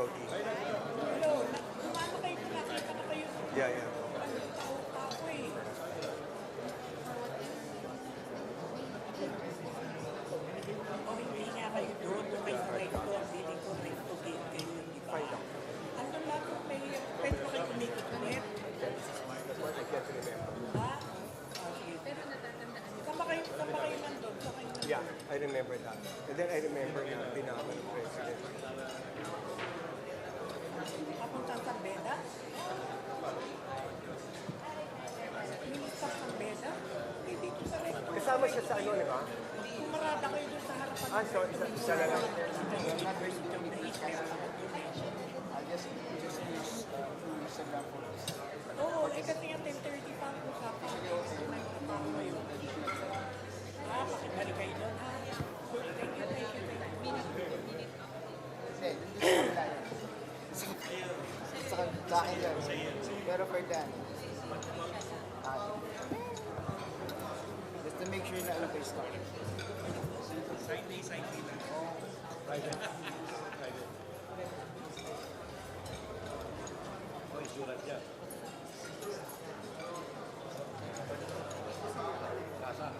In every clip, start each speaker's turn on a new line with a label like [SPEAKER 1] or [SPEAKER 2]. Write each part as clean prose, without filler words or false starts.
[SPEAKER 1] DOT.
[SPEAKER 2] Hello, kumano kayo, nakita na kayo.
[SPEAKER 1] Yeah, yeah.
[SPEAKER 2] Tao-tao eh. O hindi nga kayo doon, kung kayo sa right ko, feeling ko right to gate kayo, di ba?
[SPEAKER 1] Fine lang.
[SPEAKER 2] Ano lang kung may, pwede mo kayo kumikit ulit.
[SPEAKER 1] That's what I can't remember.
[SPEAKER 2] Ha? Sige.
[SPEAKER 3] Pero natatandaan niyo.
[SPEAKER 2] Saan ba kayo nandun? Saan kayo nandun?
[SPEAKER 1] Yeah, I remember that. And then I remember na binaman ng president.
[SPEAKER 2] Papunta sa Beda? Minister sa Beda? Hindi dito sa rest.
[SPEAKER 1] Kasama siya sa ano, di ba?
[SPEAKER 2] Kumarada kayo doon sa harapan.
[SPEAKER 1] Ah, so isa na lang.
[SPEAKER 2] Oo, kasi nga 10:30 pa ang usapan. May trabaho kayo. Pakibalik kayo doon. Thank you, thank you, thank you.
[SPEAKER 4] Sa akin yan. Pero for Dan. Just to make sure na alam ko yung stock.
[SPEAKER 5] Side day lang. Oh, surat dyan. Kasa.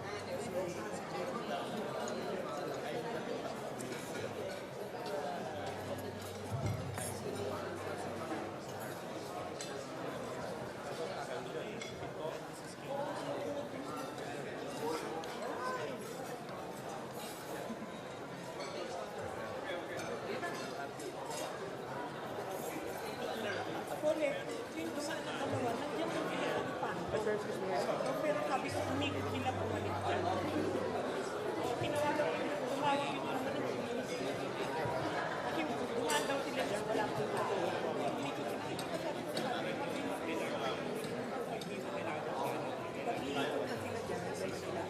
[SPEAKER 2] Correct. Yung dumaan ng dalawa, nandiyan yung pinapalipan. Pero sabi ko, umikot nila pumalik ka. Tinawagan ko, tumawag yung naman ng kasi dumaan daw sila dyan, wala akong tao. Umikot sila. Pag-iikot na sila dyan, nagay sila.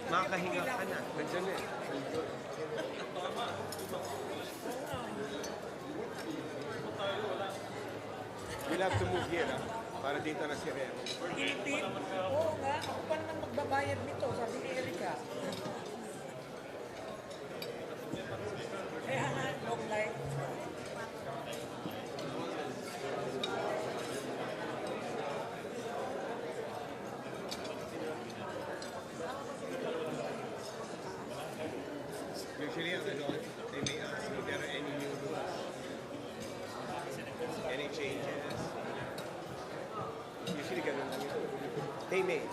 [SPEAKER 1] Makakahinga ka na. Nandiyan na eh. We'll have to move here, para dito na si Ren.
[SPEAKER 2] Tinitip? Oo nga, ako pa naman magbabayad nito, sabi ni Erika. Kaya nga, long life.
[SPEAKER 1] Usually, they may ask if there are any new rules, any changes. Usually, ganun lang yun. They may.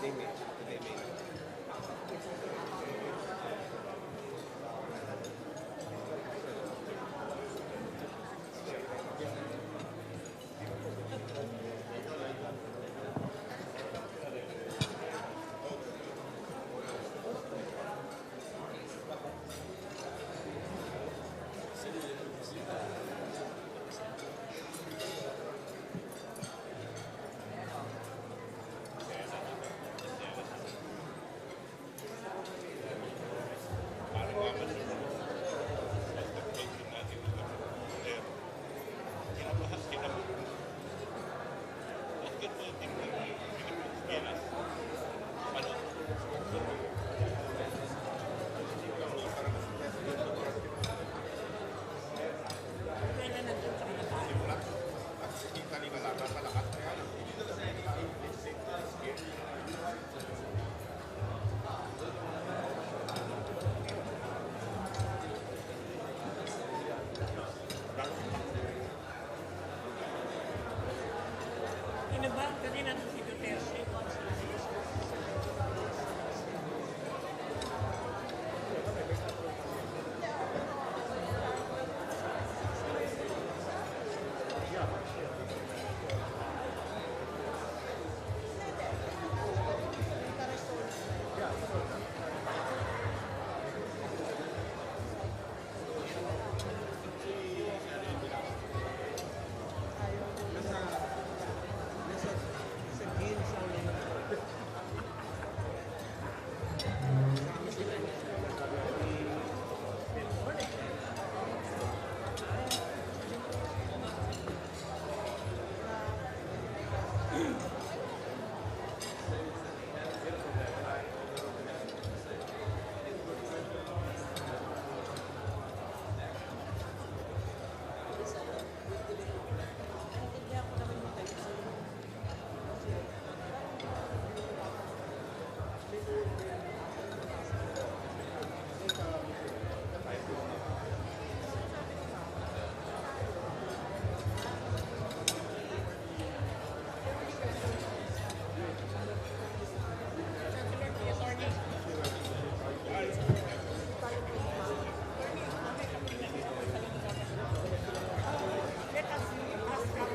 [SPEAKER 2] Let us ask our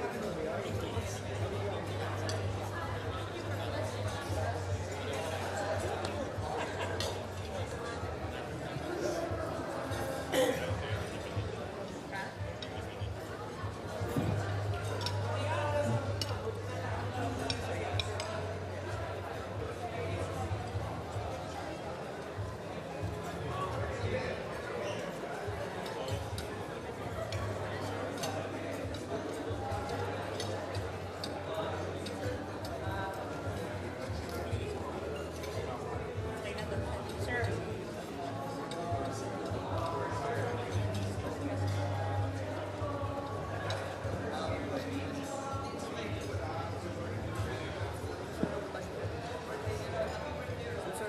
[SPEAKER 2] details. Sir.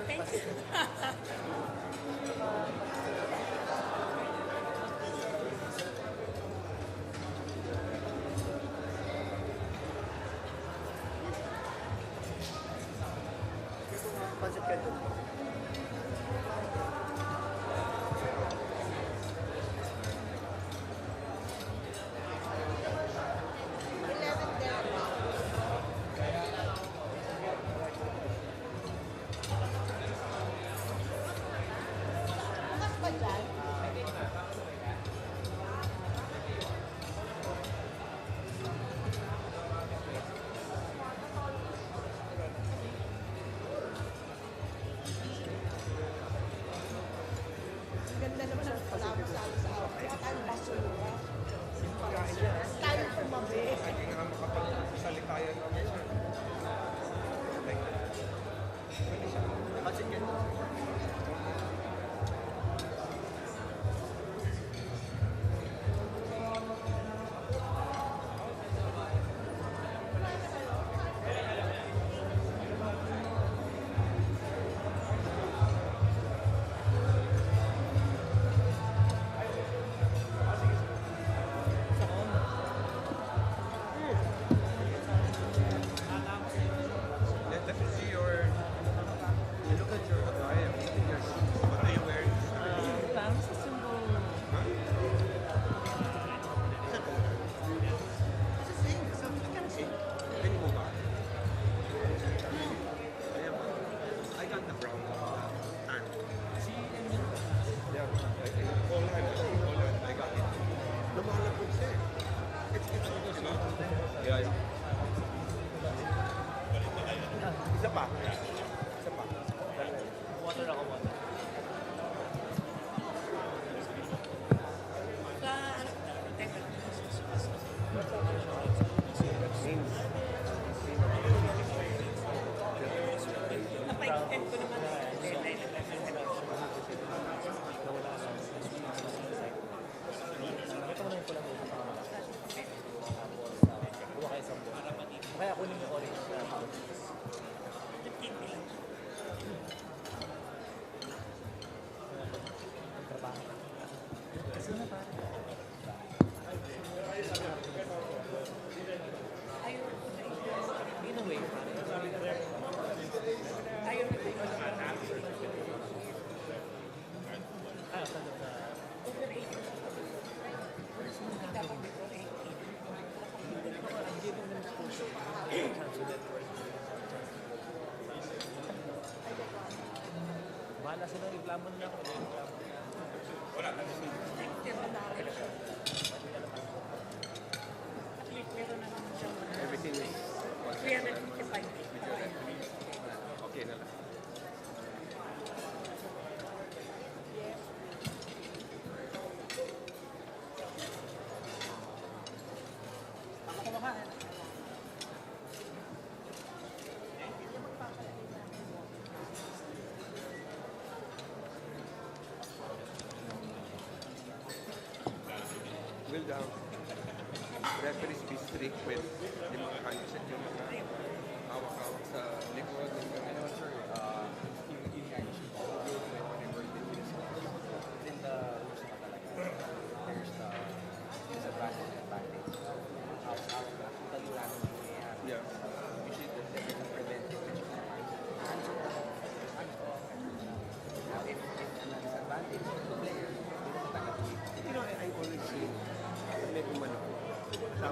[SPEAKER 2] Thank you.
[SPEAKER 4] Pansit ka doon.
[SPEAKER 2] Ganda naman ang palawas sa kaya tayo basura. Tayo pumabi.
[SPEAKER 1] Hindi nga makapagsalita yan namin siya.
[SPEAKER 4] Pansit ka doon.
[SPEAKER 1] Let me see your... You look at your attire. What are you wearing?
[SPEAKER 3] Parang sa sumbong.
[SPEAKER 1] Huh? It's the same. It's not, I can't see. Can you move on? I got the brown tan. Yeah, Poland. I got it. Lumalapot siya eh. It's, you know? Yeah. Isa pa. Isa pa.
[SPEAKER 3] Water ako, water.
[SPEAKER 2] Sa ano? Teka. Napaikitin ko naman ang deadline na
[SPEAKER 3] Ito na yung pulang ito. Kuha kayo sa buwan. Kaya kunin yung orange na ang trabaho. Kasi na parang.
[SPEAKER 2] Ayaw ko na
[SPEAKER 3] In a way,
[SPEAKER 2] Ayaw na tayo.
[SPEAKER 3] sagot na.
[SPEAKER 2] Over 18. Dapat before 18.
[SPEAKER 3] I'm giving them exposure. Chance to network. Bahala sila, reklamo na ako.
[SPEAKER 2] At least meron na naman siyang
[SPEAKER 1] Everything is
[SPEAKER 2] 355.
[SPEAKER 1] okay na lang. Will the referees be strict with yung mga handset, yung mga hawak-hawak sa likod?
[SPEAKER 6] No, sir. You can actually do it whenever you use it. Within the rules naman talaga. There's the disadvantage and advantage. How tayo lang yung nangyayari.
[SPEAKER 1] Yeah.
[SPEAKER 6] Usually, the prevent it, which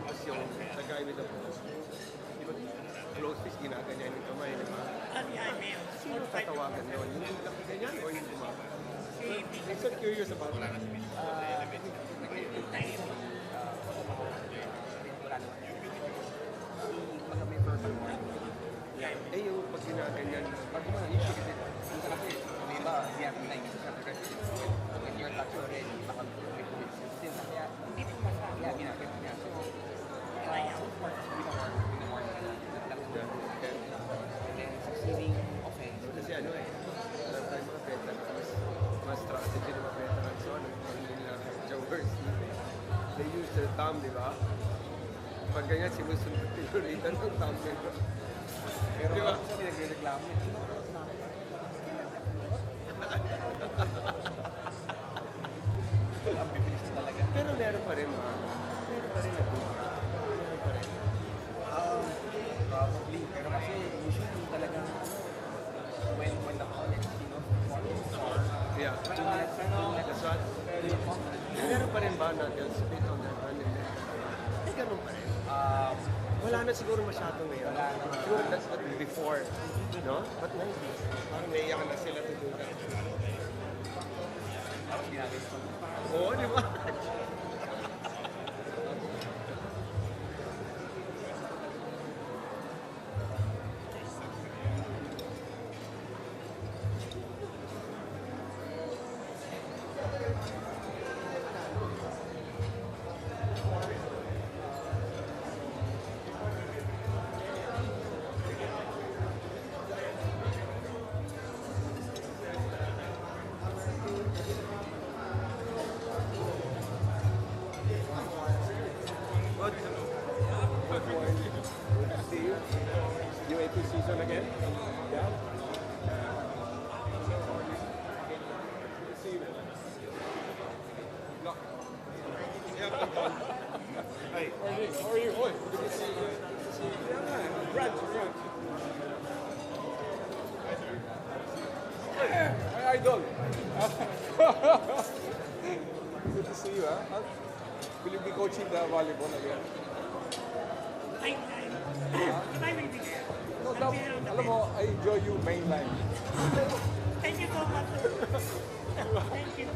[SPEAKER 1] Tapos yung the guy with the di ba, close fist, ginaganyan yung kamay, di ba?
[SPEAKER 2] Ano yan, Mayor?
[SPEAKER 1] Sino tatawagan doon? Yung ganyan o yung bumaba? I'm so curious about that.
[SPEAKER 6] Pag may verbal warning,
[SPEAKER 1] Eh yung pag ginaganyan, pag usually din,
[SPEAKER 6] yung kasi, may iba, they have like, when you're touch already, baka may coincidence din na kaya,
[SPEAKER 2] Hindi po masabi.
[SPEAKER 6] kaya ginagawa niya. So, winawarning na lang. And then, succeeding offense.
[SPEAKER 1] kasi ano eh, alam tayo mga veterans, mas strategy ng mga veterans, so ano nila jokers, they use their thumb, di ba? Pag ganyan, sinusunod tinuritan ng thumb nila.
[SPEAKER 6] Pero
[SPEAKER 1] Di ba?
[SPEAKER 6] ako sa nagre-reklamo, hindi mo ang bibilis na talaga.
[SPEAKER 1] Pero meron pa rin mga, meron pa rin nagbuka. Meron pa rin.
[SPEAKER 6] Probably. Pero kasi usually talagang when the college,
[SPEAKER 1] Yeah. That's what. Meron pa rin ba na they'll spit on their hand and then, eh, ganun pa rin. Wala na siguro masyado ngayon.
[SPEAKER 6] Wala na.
[SPEAKER 1] Siguro that's what before, no? But now, parang naiyakan na sila to do that.
[SPEAKER 6] Tapos ginagawa ko.
[SPEAKER 1] Oo, di ba? Good. Good morning. Good to see you. UAAP season again? Yeah? Good to see you. No. Yeah, Hey. How are you? Oy, good to see you. Good to see you. Yeah, Brad.
[SPEAKER 7] Hi, Idol. Good to see you, huh? Will you be coaching the volleyball again?
[SPEAKER 2] I will be there.
[SPEAKER 7] No,
[SPEAKER 2] I'll be there on the
[SPEAKER 7] alam mo, I enjoy you mainline.
[SPEAKER 2] Thank you so much. Thank you.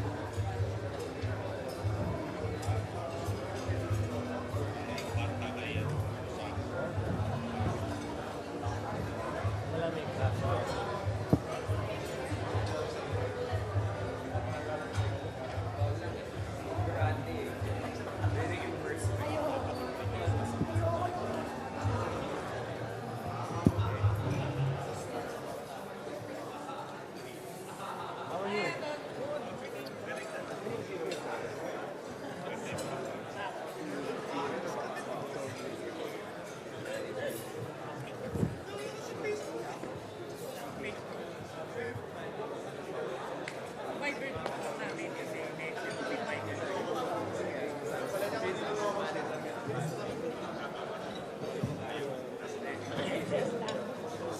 [SPEAKER 2] My birthday po namin kasi next year my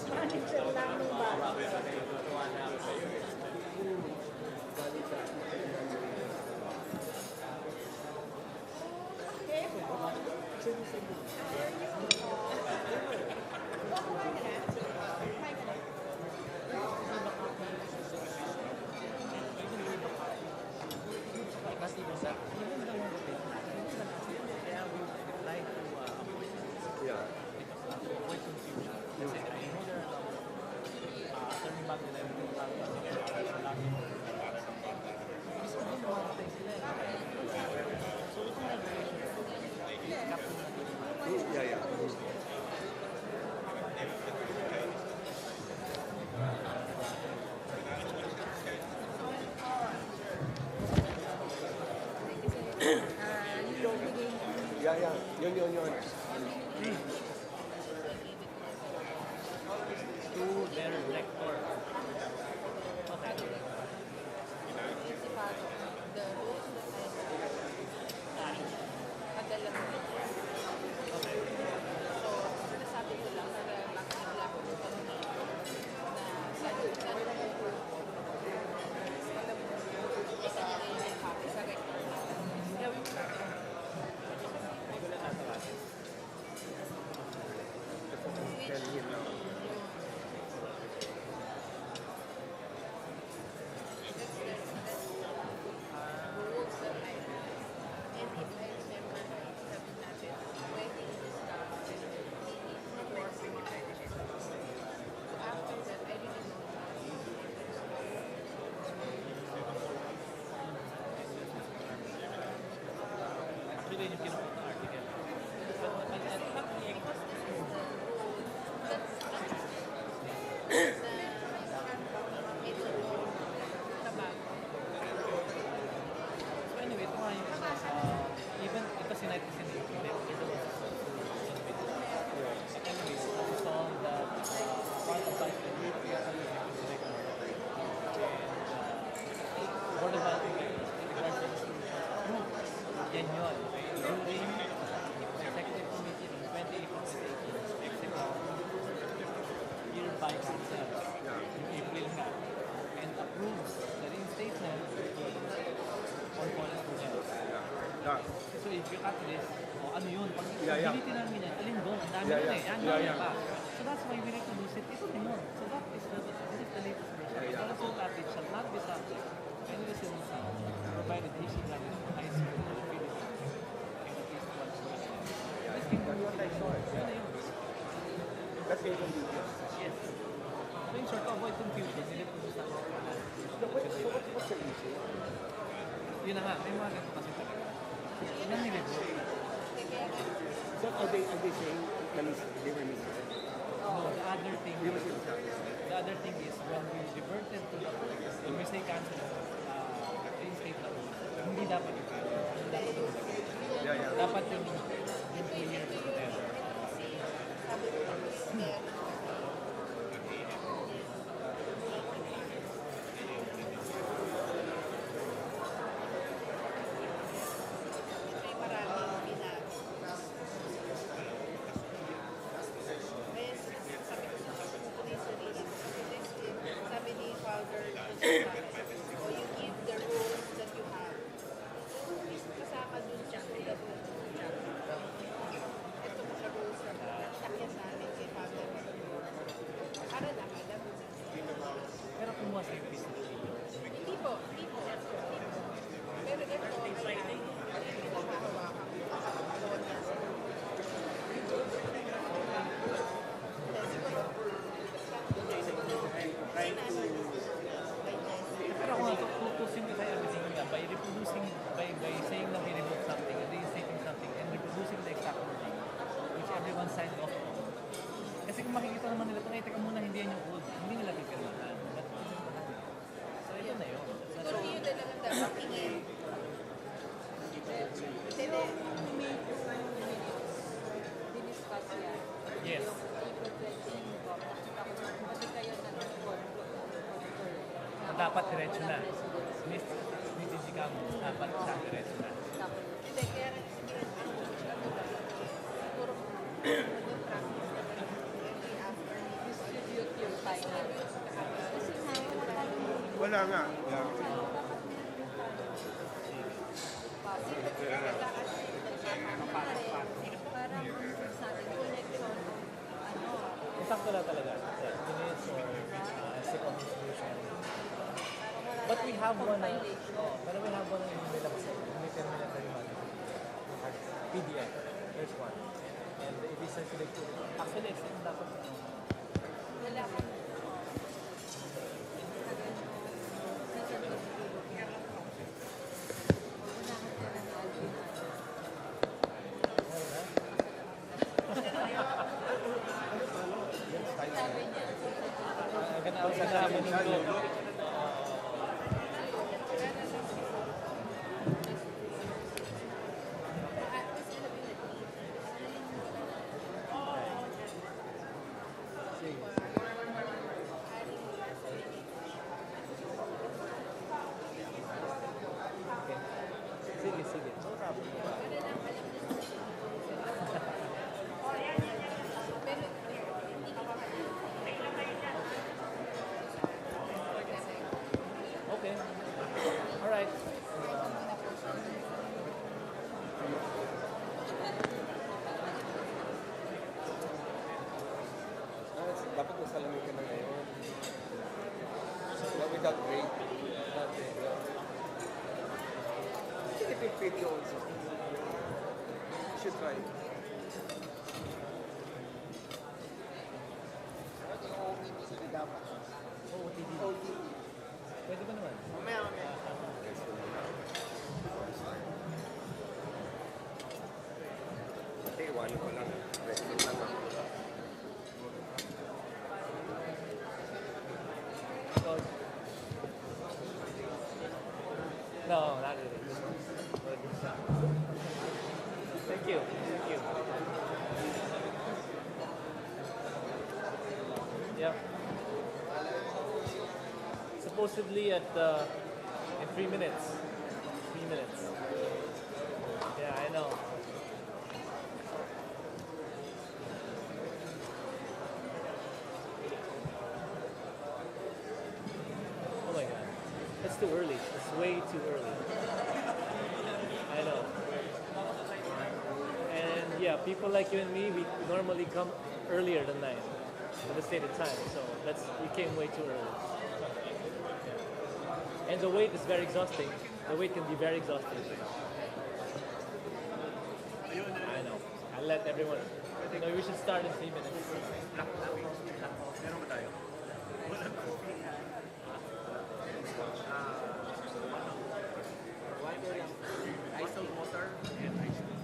[SPEAKER 2] Manager lang ng bata.
[SPEAKER 1] Yeah. Yeah, yeah. Yeah, yeah. Yun.
[SPEAKER 3] Two-letter rector. Okay.
[SPEAKER 2] Gawin mo.
[SPEAKER 3] yun yung kinukot na article. So anyway, ito nga yung even ito sinite kasi ni ito was anyway, I saw that part of that Board of Management yan yun. During Executive Committee in 2018, year by council, in April nga, and approves the reinstatement on forest projects.
[SPEAKER 1] Yeah.
[SPEAKER 3] So if you cut this, ano yun? Pag
[SPEAKER 1] Yeah.
[SPEAKER 3] namin yan, alin doon? Ang dami yun eh. Ang dami pa. So that's why we need to lose it. Ito na yun. So that is this is the latest version.
[SPEAKER 1] Yeah.
[SPEAKER 3] So that it shall not be subject to any residency provided he should have high school eligibility and at least one semester. This can be what I saw. Yun na yun.
[SPEAKER 1] That's very convenient.
[SPEAKER 3] Yes. So in short, to avoid confusion, nilip ko sa
[SPEAKER 1] What's the issue?
[SPEAKER 3] yun na nga, may mga ganito kasi talaga. Yun ang nilip ko.
[SPEAKER 1] So are they saying they were misled?
[SPEAKER 3] No, the other thing
[SPEAKER 1] They were
[SPEAKER 3] is,
[SPEAKER 1] misled.
[SPEAKER 3] the other thing is when we reverted to the when we say cancel reinstate the rule, hindi dapat yung
[SPEAKER 1] Yeah.
[SPEAKER 3] dapat yung 2 years there.
[SPEAKER 2] or you give the rules that you have. Kasama dun siya. Ito mga rules na takyan namin kay Father. Para lang alam mo.
[SPEAKER 3] Pero kumuha sa yung business dito.
[SPEAKER 2] Hindi po. Pero ito ay pinahahawakan ko.
[SPEAKER 3] Pero kung tutusin ko tayo everything nga, by reproducing, by saying na we remove something, and reinstating something, and reproducing the exact wording, which everyone signed off on. Kasi kung makikita naman nila, teka muna, hindi yan yung old, hindi nila pipirmahan. So ito na yun.
[SPEAKER 2] Siguro yun na lang ang dapat tingin. Hindi.
[SPEAKER 8] Diniscuss yan.
[SPEAKER 3] Yes.
[SPEAKER 8] April 20 po. Kasi kayo na
[SPEAKER 3] Dapat diretso na. Miss Jicamo, dapat siya diretso na.
[SPEAKER 2] Hindi, kaya rin siguro yung practice na every after
[SPEAKER 8] distribute yung time. Kasi nga, wala tayong
[SPEAKER 1] Wala nga.
[SPEAKER 8] parang sa ating connection,
[SPEAKER 3] Sakto lang talaga. 10 minutes or second distribution. But we have one na, pero we have one na yung nilabas. May terminal na yung PDF. There's one. And it is circulated. Actually, it's dapat
[SPEAKER 8] wala kang
[SPEAKER 3] Sige. No problem. Okay. All right.
[SPEAKER 1] Dapat nasalamin ka na ngayon. Without break. I think it will fit you also. You should try.
[SPEAKER 3] OTD. Pwede ba naman?
[SPEAKER 4] Mamaya.
[SPEAKER 3] No, not really. Thank you. Thank you. Yeah. Supposedly at in 3 minutes. 3 minutes. Yeah, I know. Oh my god. It's too early. It's way too early. I know. And yeah, people like you and me, we normally come earlier than 9 at the stated time. So we came way too early. Yeah. And the wait is very exhausting. The wait can be very exhausting. I know. I'll let everyone. No, we should start in 3 minutes.
[SPEAKER 5] Meron ba tayo? Walang coffee.
[SPEAKER 6] Water lang. Isol water.
[SPEAKER 5] And ice cream.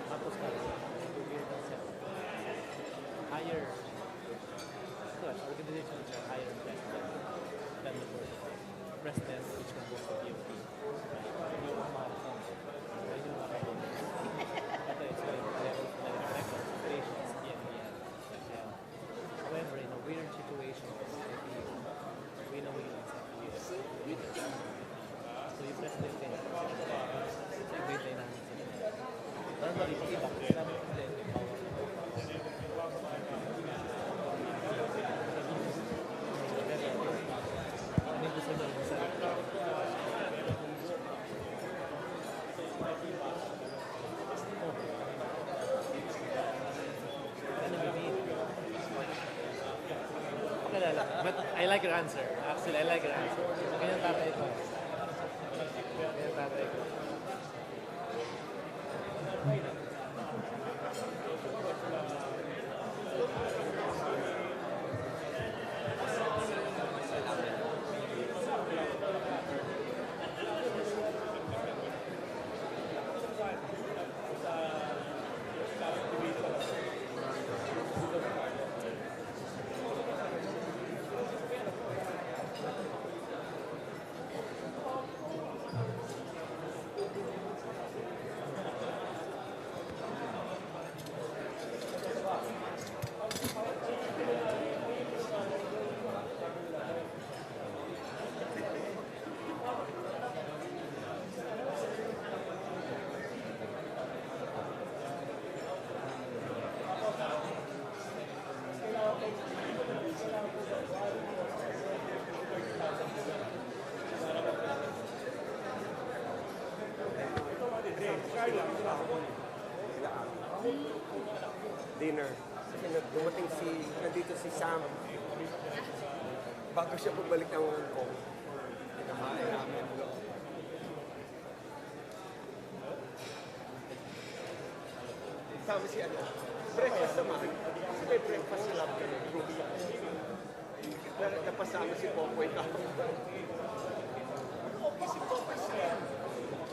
[SPEAKER 3] Tapos ka. Higher. Good. Organization which are higher in president than the board. President which composed of UAAP. Hindi yung mga hindi yung mga ito is level operations, yan. However, in a weird situation, we know you so yung president din. It's a great dynamic. Normally, pag iba, sabi ko din, ano gusto nyo yung sarili? Ano ba mean? Okay lang. But I like your answer. Actually, I like your answer. Ganyan tatay ko. Ganyan tatay ko.
[SPEAKER 1] Dinner. Kasi dumating nandito si Sam. Bago siya bumalik ng Hong Kong. Pinakain namin. Sama si ano. Breakfast naman. Kasi may breakfast club ka ng group. Napasama si Popoy ka. Okay, si Popoy siya.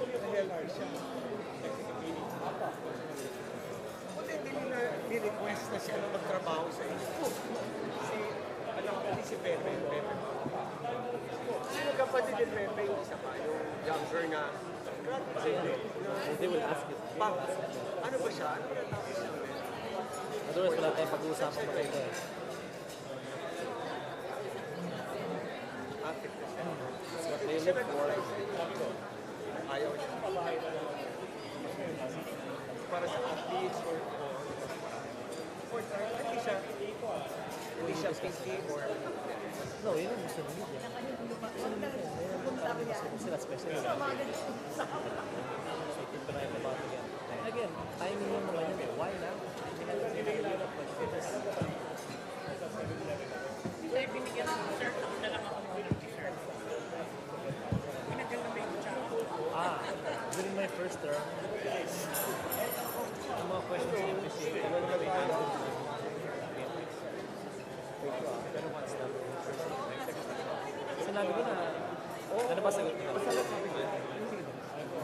[SPEAKER 1] Nahiyalari siya. Buti hindi nila ni-request na siya na magtrabaho sa inyo. Alam ko si Pepe. Sino kapatid ni Pepe yung isa pa? Yung younger na
[SPEAKER 3] They will ask you.
[SPEAKER 1] ano ba siya? Ano ba tapos siya?
[SPEAKER 3] Otherwise, wala tayong pag-uusapan pa kayo. That's what they live for.
[SPEAKER 1] Ayaw niya. Para sa athletes or hindi siya picky or
[SPEAKER 3] No, yun ang gusto ng media. Gusto ng media. Sila special. So, keep an eye on about again. Again, timing yung mga yun. Why not? Hindi ka lang pinag-iirap.
[SPEAKER 2] Sir, binigyan ng dessert. Ako na lang ako ng dessert. Pinagyan na may kutsara.
[SPEAKER 3] During my first term, yung mga questions in MPC, may answer. Pero once na. Sinabi ko na, ano ba sagot ko?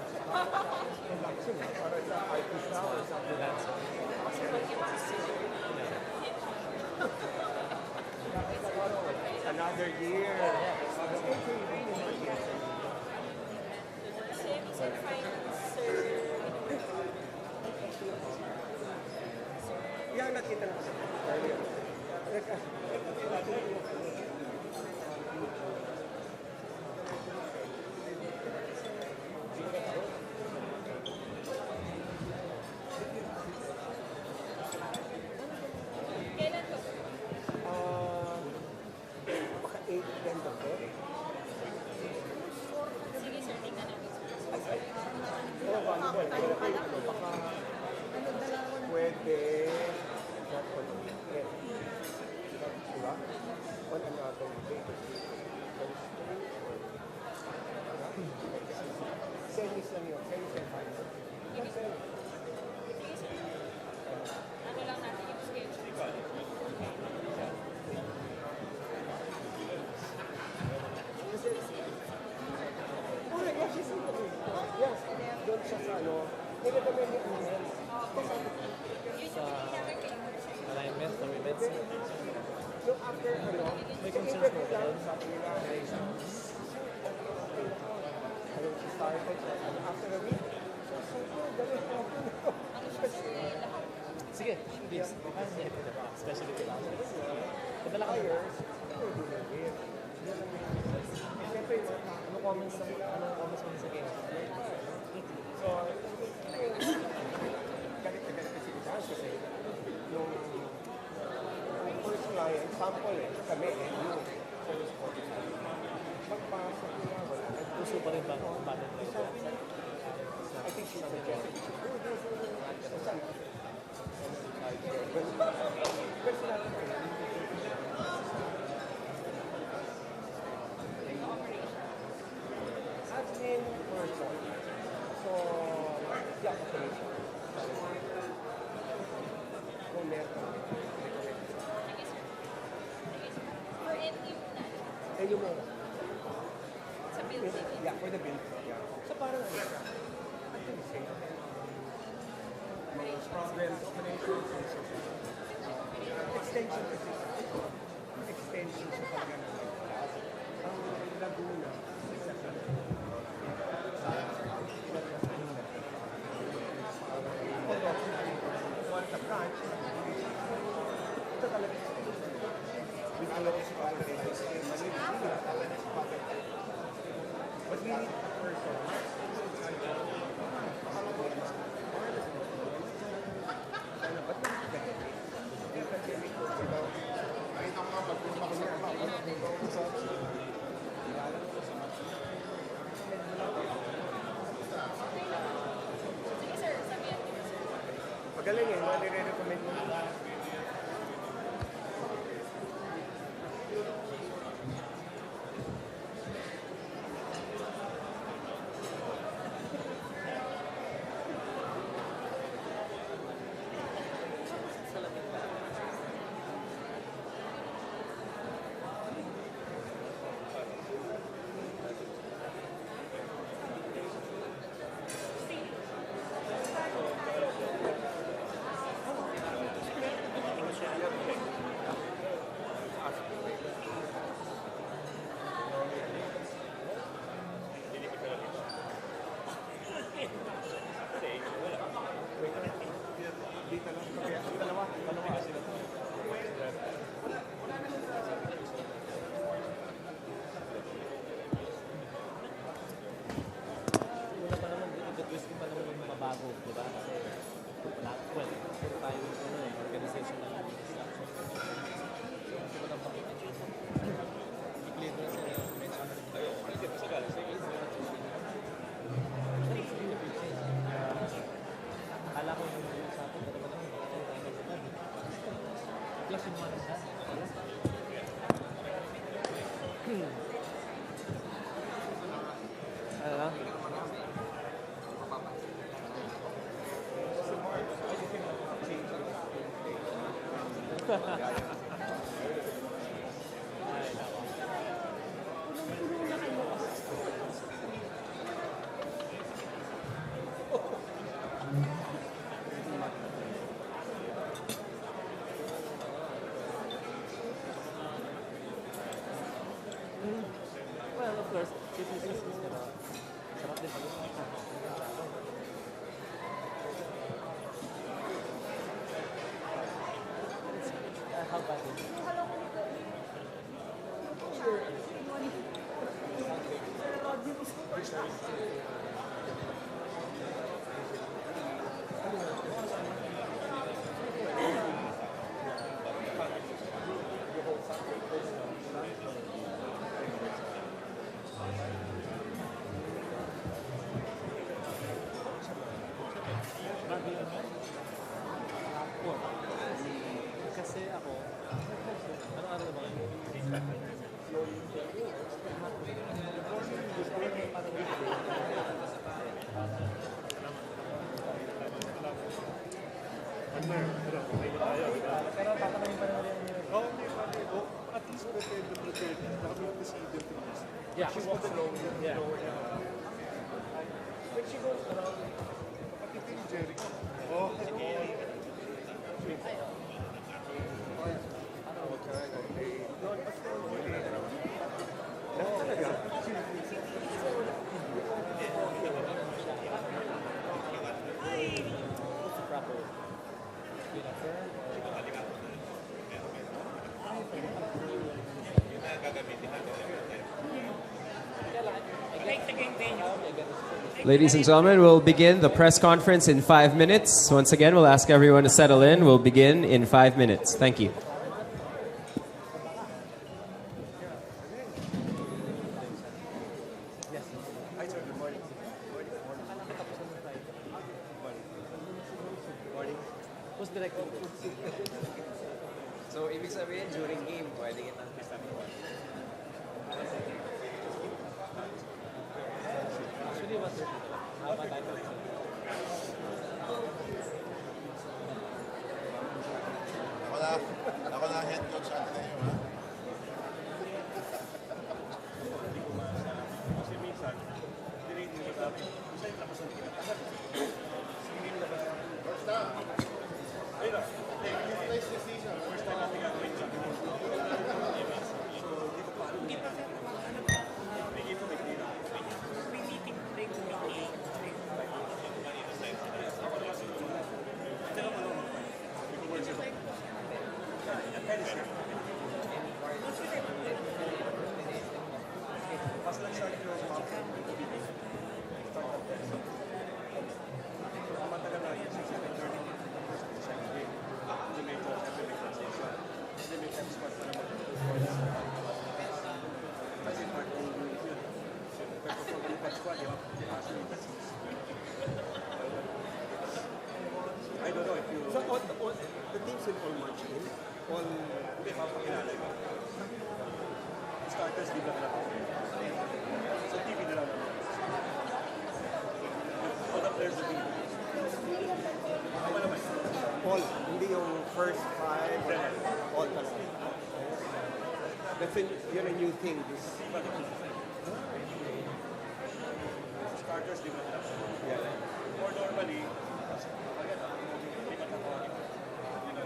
[SPEAKER 4] Production, para sa artist na or something. Another year.
[SPEAKER 8] Savings and finance, sir.
[SPEAKER 4] Yan nakita na sa earlier.
[SPEAKER 8] Kailan to?
[SPEAKER 4] Baka 8 10 of Feb.
[SPEAKER 8] Sige, sir. Tingnan natin, sir.
[SPEAKER 4] Oh, valuable. Baka pwede not on the weekend. Diba? On another day. Semis lang yun. Semis and final.
[SPEAKER 8] Sige, sir. Ano lang natin yung schedule.
[SPEAKER 4] Oh, yeah, she's in the room. Yes, doon siya sa ano. Nire-recommend niya ano yan.
[SPEAKER 3] Sa alignment ng events.
[SPEAKER 4] So after ano,
[SPEAKER 3] May
[SPEAKER 4] so
[SPEAKER 3] concerns
[SPEAKER 4] interview
[SPEAKER 3] mo ba
[SPEAKER 4] lang,
[SPEAKER 3] doon?
[SPEAKER 4] sabi nila, ano, she started, so, after a week, so ganun po.
[SPEAKER 8] Ano siya, sir? Lahat.
[SPEAKER 3] Sige, please. Especially to last. Padala ka
[SPEAKER 4] Hires, pwede na rin. Siyempre,
[SPEAKER 3] Anong comments mo sa game?
[SPEAKER 4] so, galit na galit kasi kita kasi yung first client, sample kami yung service officer. Magpasok nila, wala na.
[SPEAKER 3] Puso pa rin ba ang pattern like that?
[SPEAKER 4] I think she suggested we should do this. So, saan? Personal. Admin person. So, yeah, operation. Kung meron.
[SPEAKER 8] Sige, sir. Sige, sir. For NU na.
[SPEAKER 4] Eh, yung muna.
[SPEAKER 8] Sa building.
[SPEAKER 4] Yeah, for the build. Yeah. So, parang ano siya? Actually, same. Mga problems, operations, and so forth. Extension kasi. Extension siya talaga ng ang Laguna. Isa siya. Although, once a branch, ito talaga extension. With a lot of operations. But we need a person. Ano, ba't may pandemic? May pandemic po, diba?
[SPEAKER 8] Sige, sir. Sabihan ko, sir.
[SPEAKER 4] Magaling eh, mga nire-recommend mo. Dito lang. Kaya ang dalawa. Sila.
[SPEAKER 3] Una pa naman, i-twist ko pa naman yung mabago, di ba? Kasi lahat, well, puro tayo organization na structure. So, kasi ko lang pakita. I-clear ko na sa mention. Akala ko yung sa atin, talaga naman, plus yung mga nasa. Ano? Ay, nako. Well, of course, criticism is gonna sarap din pag-usapan. How about it? Kasi ako, ano araw ba ngayon? Pero tatanungin pa naman rin yun.
[SPEAKER 7] Oh, okay, okay. Oh, at least prepared. Nakapit si Eden to this.
[SPEAKER 3] Yeah.
[SPEAKER 7] She's on the low.
[SPEAKER 3] Yeah.
[SPEAKER 7] When she goes around, kapatid ni Jericho. Oh,
[SPEAKER 3] What's the proper
[SPEAKER 2] Like the game venue.
[SPEAKER 9] Ladies and gentlemen, we'll begin the press conference in 5 minutes. Once again, we'll ask everyone to settle in. We'll begin in 5 minutes. Thank you.
[SPEAKER 3] Who's directing this?
[SPEAKER 6] So, ibig sabihin, during game, pwede kitang pistapuan.
[SPEAKER 3] Actually, it was haba tayo.
[SPEAKER 10] Ako na head coach at na yun, ha?
[SPEAKER 5] Kasi minsan, dinitin mo sabi, isa yung labas ng pinakasan. Hindi yung labas. First down. Ayun na.
[SPEAKER 10] First decision.
[SPEAKER 5] First time natin gagawin sa akin. So, hindi ko pa alam.
[SPEAKER 2] Hindi pa sir, ano ba?
[SPEAKER 5] Bigay mo, bigay mo.
[SPEAKER 2] May meeting today kung meeting.
[SPEAKER 5] Pas lang sa akin yung mga matagal na yun, 6-7-30 second game. Hindi may talk, hindi may transition. Hindi may time spot pa naman. Kasi part ng yun. Pero kung kalipat squad, di ba? I don't know if you...
[SPEAKER 4] So all the teams will all march in. All
[SPEAKER 5] Hindi, mapakilala ko. Starters, di ba na ako? Sa TV na lang. All the players will be. Ako naman.
[SPEAKER 4] all hindi yung first five all talaga. That's yun a new thing. This
[SPEAKER 5] Starters, di ba na ako?
[SPEAKER 4] yeah.
[SPEAKER 5] Or normally, ayan, lipat ako. Hindi.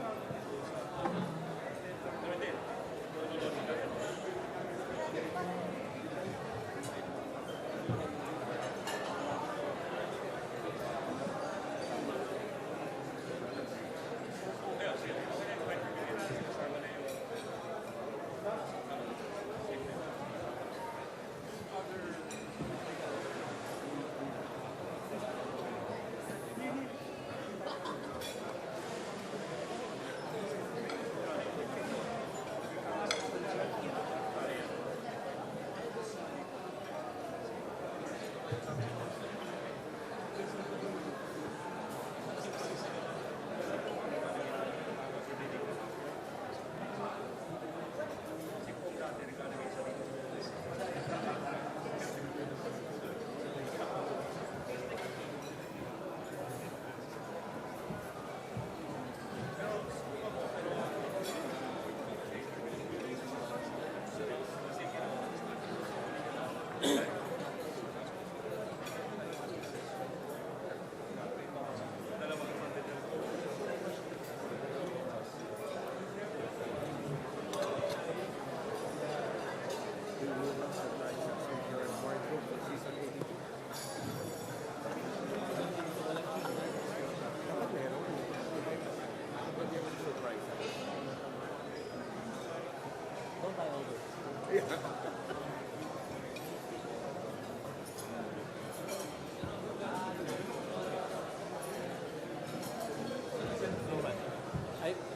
[SPEAKER 1] yung unang surprise sa Secure Wardrobe for Season 82. Dapat meron. Dapat yung surprise.
[SPEAKER 3] Don't buy all this.
[SPEAKER 1] Yeah.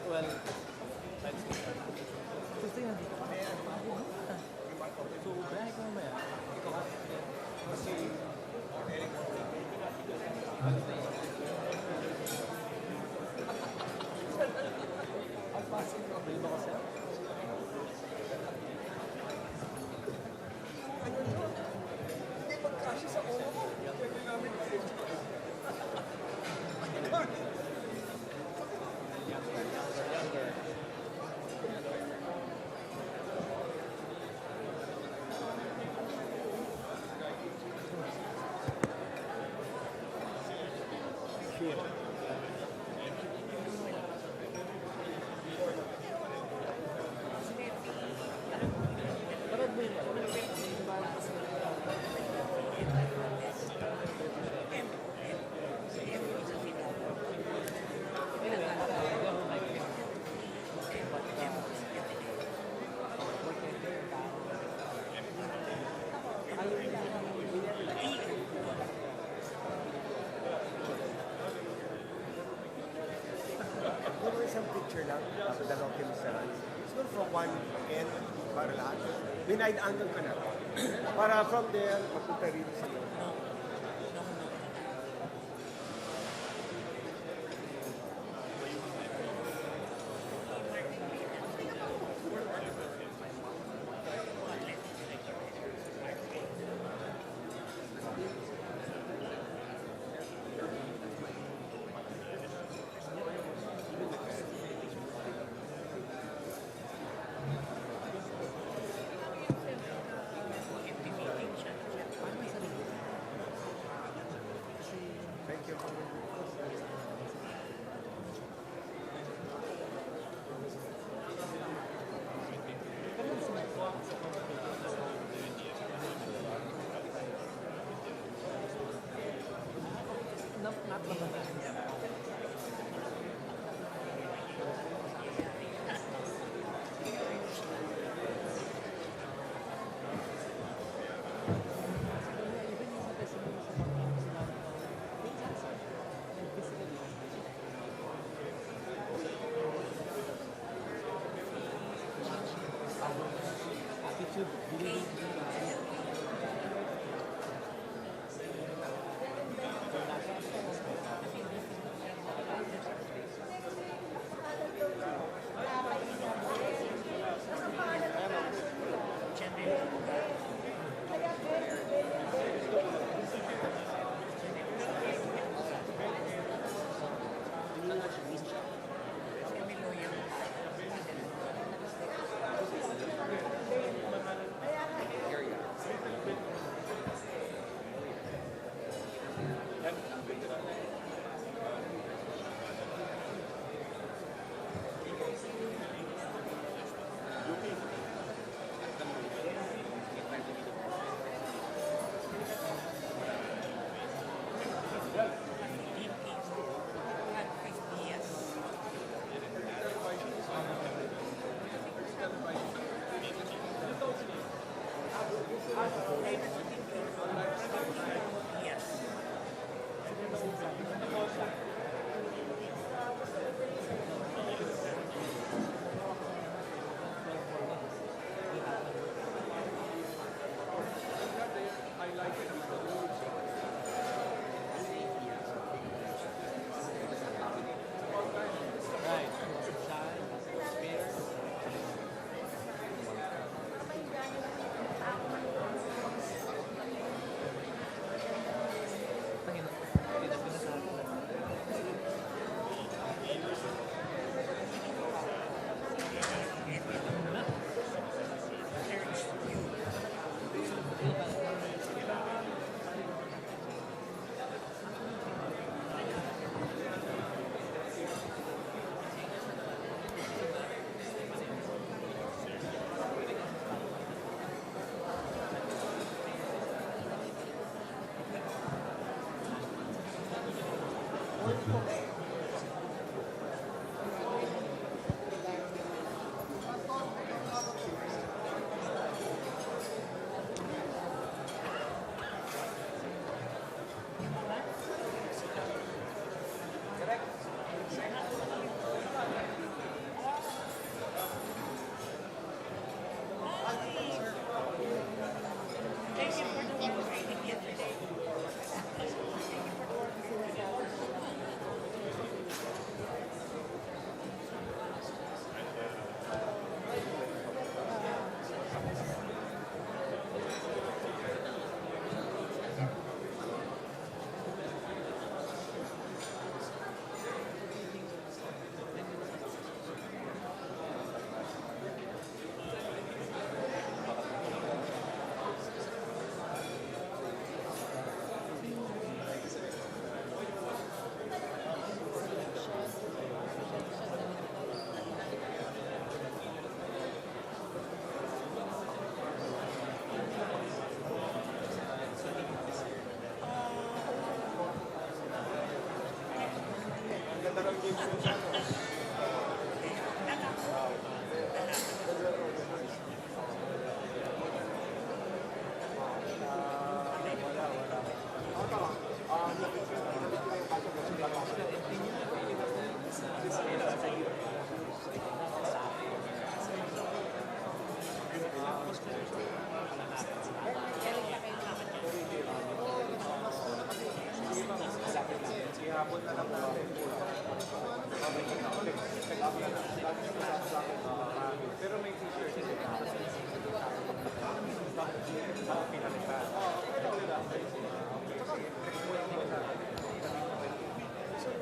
[SPEAKER 3] Well, let's see. Gusto nga dito kami. So, bahay ko mamaya.
[SPEAKER 1] Kasi,
[SPEAKER 3] Bili ba ko sa'yo?
[SPEAKER 4] Hindi magkasya sa ulo ko. Pwede namin
[SPEAKER 1] Puro isang picture lang, tapos dalawang kimisaran. Siguro from one end, para lahat. Wide angle ka na. Para from there, mapunta rin sa loob. Thank you.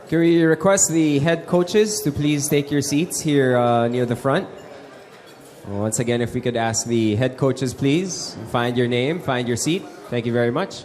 [SPEAKER 9] Can we request the head coaches to please take your seats here near the front? Once again, if we could ask the head coaches, please, find your name, find your seat. Thank you very much.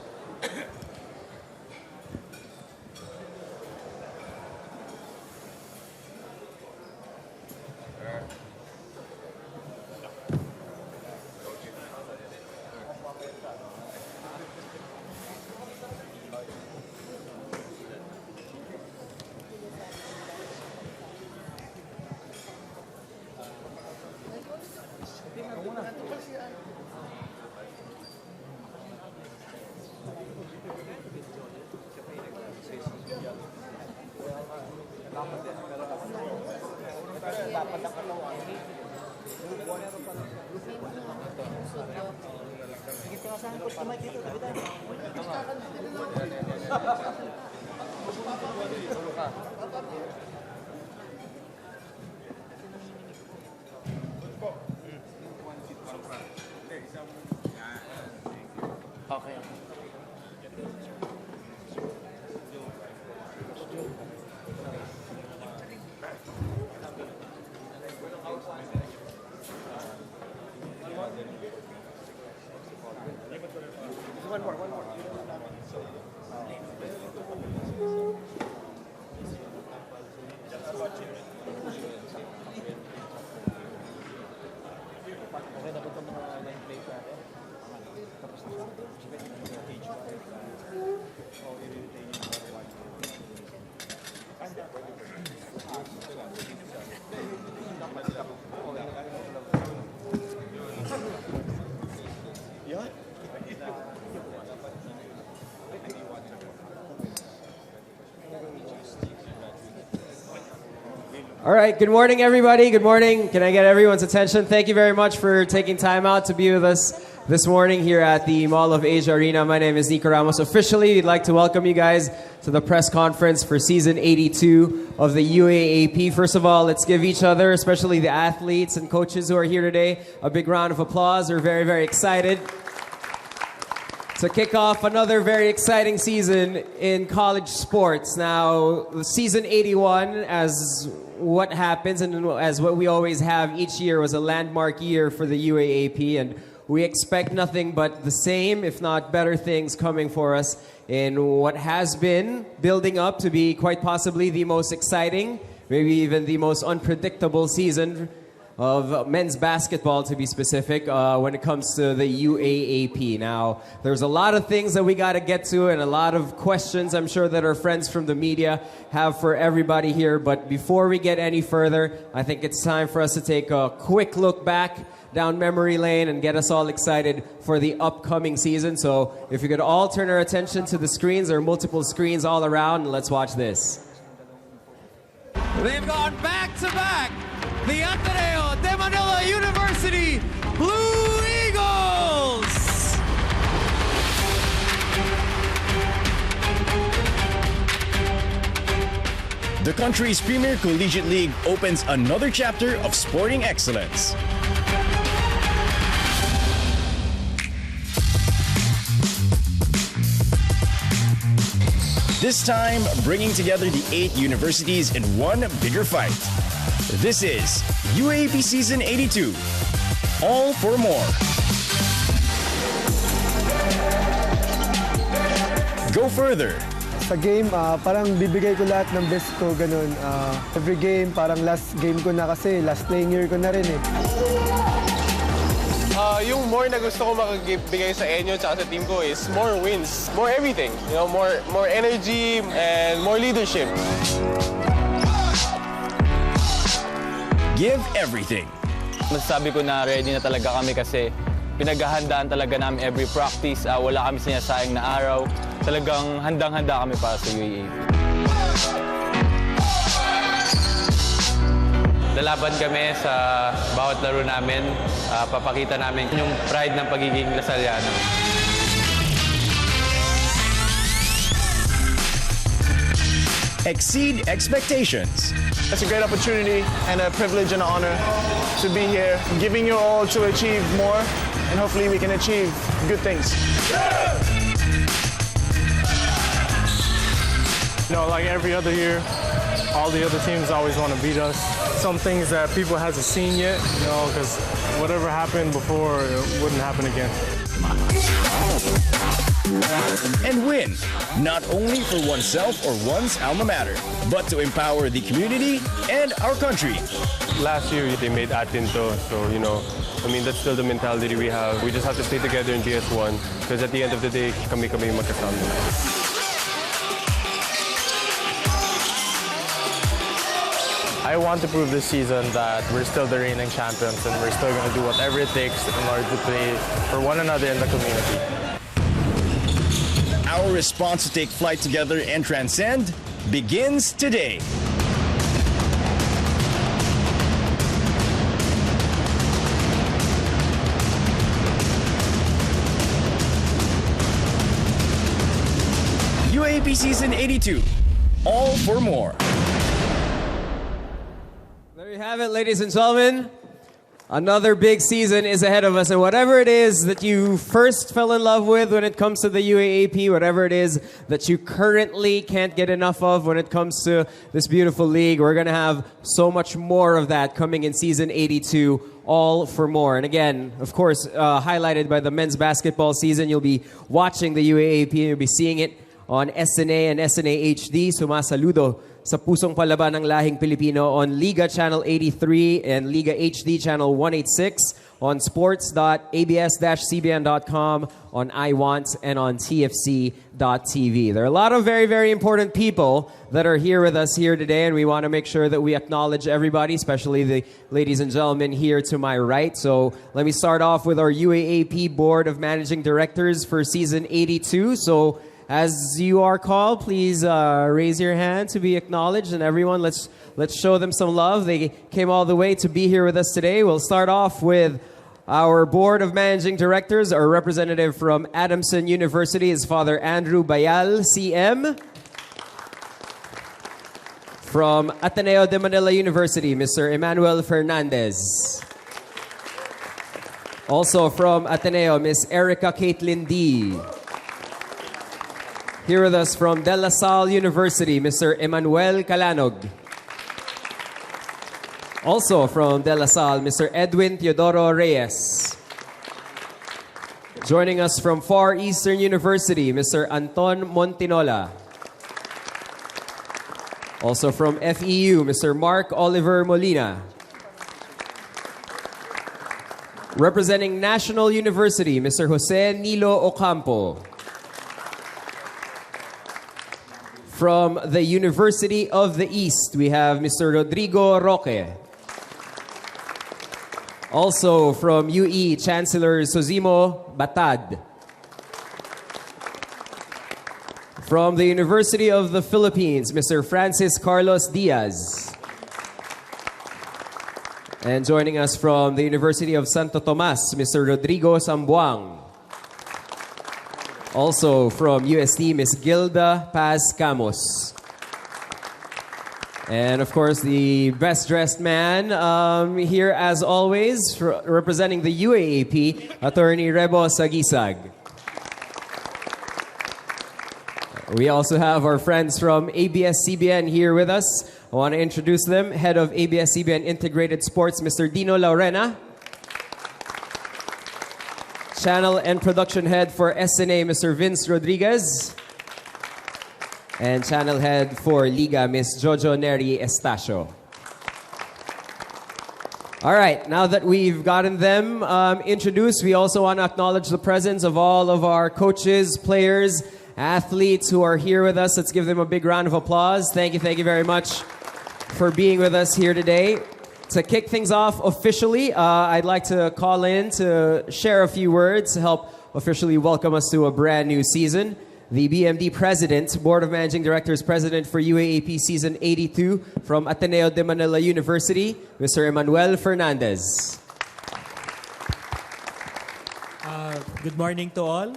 [SPEAKER 9] All right, good morning, everybody. Good morning. Can I get everyone's attention? Thank you very much for taking time out to be with us this morning here at the Mall of Asia Arena. My name is Nico Ramos. Officially, we'd like to welcome you guys to the press conference for season 82 of the UAAP. First of all, let's give each other, especially the athletes and coaches who are here today, a big round of applause. We're very, very excited to kick off another very exciting season in college sports. Now, season 81, as what happens and as what we always have each year, was a landmark year for the UAAP, and we expect nothing but the same, if not better things coming for us in what has been building up to be quite possibly the most exciting, maybe even the most unpredictable season of men's basketball, to be specific, when it comes to the UAAP. Now, there's a lot of things that we got to get to and a lot of questions I'm sure that our friends from the media have for everybody here. But before we get any further, I think it's time for us to take a quick look back down memory lane and get us all excited for the upcoming season. So if you could all turn our attention to the screens, there are multiple screens all around, and let's watch this.
[SPEAKER 11] They've gone back-to-back. The Ateneo de Manila University Blue Eagles!
[SPEAKER 12] The country's premier collegiate league opens another chapter of sporting excellence. This time, bringing together the 8 universities in one bigger fight. This is UAAP Season 82. All for more. Go further.
[SPEAKER 13] Sa game, parang bibigay ko lahat ng best ko, ganun. Every game, parang last game ko na kasi, last playing year ko na rin eh.
[SPEAKER 14] Yung more na gusto ko makabigay sa inyo at sa team ko is more wins, more everything. You know, more energy and more leadership.
[SPEAKER 12] Give everything.
[SPEAKER 15] Masasabi ko na ready na talaga kami kasi pinaghahandaan talaga namin every practice. Wala kami sinasayang na araw. Talagang handang-handa kami para sa UAAP. Lalaban kami sa bawat laro namin. Papakita namin yung pride ng pagiging Lasaliano.
[SPEAKER 12] exceed expectations.
[SPEAKER 14] It's a great opportunity and a privilege and an honor to be here, giving you all to achieve more, and hopefully we can achieve good things.
[SPEAKER 16] You know, like every other year, all the other teams always want to beat us. Some things that people hasn't seen yet, you know, because whatever happened before, it wouldn't happen again.
[SPEAKER 12] And win, not only for oneself or one's alma mater, but to empower the community and our country.
[SPEAKER 16] Last year, they made Atinto, so, you know, I mean, that's still the mentality we have. We just have to stay together and be as one, because at the end of the day, kami magkasama. I want to prove this season that we're still the reigning champions and we're still going to do whatever it takes in order to play for one another in the community.
[SPEAKER 12] Our response to take flight together and transcend begins today. UAAP Season 82, all for more.
[SPEAKER 9] There you have it, ladies and gentlemen. Another big season is ahead of us, and whatever it is that you first fell in love with when it comes to the UAAP, whatever it is that you currently can't get enough of when it comes to this beautiful league, we're going to have so much more of that coming in Season 82, all for more. And again, of course, highlighted by the men's basketball season, you'll be watching the UAAP, you'll be seeing it on SNA and SNA HD. Sumasaludo sa pusong palaban ng lahing Pilipino on Liga Channel 83 and Liga HD Channel 186, on sports.abs-cbn.com, on iWant, and on tfc.tv. There are a lot of very, very important people that are here with us here today, and we want to make sure that we acknowledge everybody, especially the ladies and gentlemen here to my right. So let me start off with our UAAP Board of Managing Directors for Season 82. So as you are called, please raise your hand to be acknowledged. And everyone, let's show them some love. They came all the way to be here with us today. We'll start off with our Board of Managing Directors. Our representative from Adamson University is Father Andrew Bayal, CM. From Ateneo de Manila University, Mr. Emmanuel Fernandez. Also from Ateneo, Miss Erica Caitlin D. Here with us from De La Salle University, Mr. Emmanuel Calanog. Also from De La Salle, Mr. Edwin Teodoro Reyes. Joining us from Far Eastern University, Mr. Anton Montinola. Also from FEU, Mr. Mark Oliver Molina. Representing National University, Mr. Jose Nilo Ocampo. From the University of the East, we have Mr. Rodrigo Roque. Also from UE, Chancellor Sosimo Batad. From the University of the Philippines, Mr. Francis Carlos Diaz. And joining us from the University of Santo Tomas, Mr. Rodrigo Sambuang. Also from UST, Ms. Gilda Paz Camos. And of course, the best-dressed man here as always, representing the UAAP, Attorney Rebo Sagisag. We also have our friends from ABS-CBN here with us. I want to introduce them. Head of ABS-CBN Integrated Sports, Mr. Dino Laurena. Channel and Production Head for SNA, Mr. Vince Rodriguez. And Channel Head for Liga, Ms. Jojo Neri Estacio. All right, now that we've gotten them introduced, we also want to acknowledge the presence of all of our coaches, players, athletes who are here with us. Let's give them a big round of applause. Thank you very much for being with us here today. To kick things off officially, I'd like to call in to share a few words to help officially welcome us to a brand new season. The BMD President, Board of Managing Directors President for UAAP Season 82 from Ateneo de Manila University, Mr. Emmanuel Fernandez.
[SPEAKER 17] Good morning to all.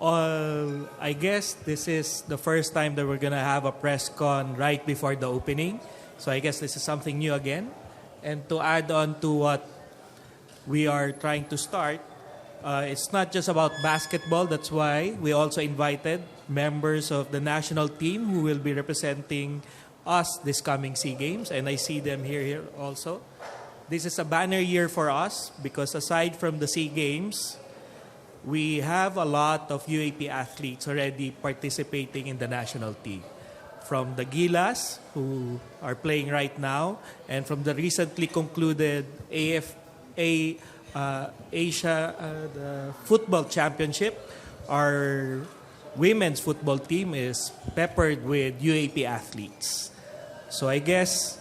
[SPEAKER 17] I guess this is the first time that we're going to have a press con right before the opening. So I guess this is something new again. And to add on to what we are trying to start, it's not just about basketball. That's why we also invited members of the national team who will be representing us this coming SEA Games. And I see them here also. This is a banner year for us because aside from the SEA Games, we have a lot of UAP athletes already participating in the national team. From the Gilas, who are playing right now, and from the recently concluded Asia the Football Championship, our women's football team is peppered with UAP athletes. So I guess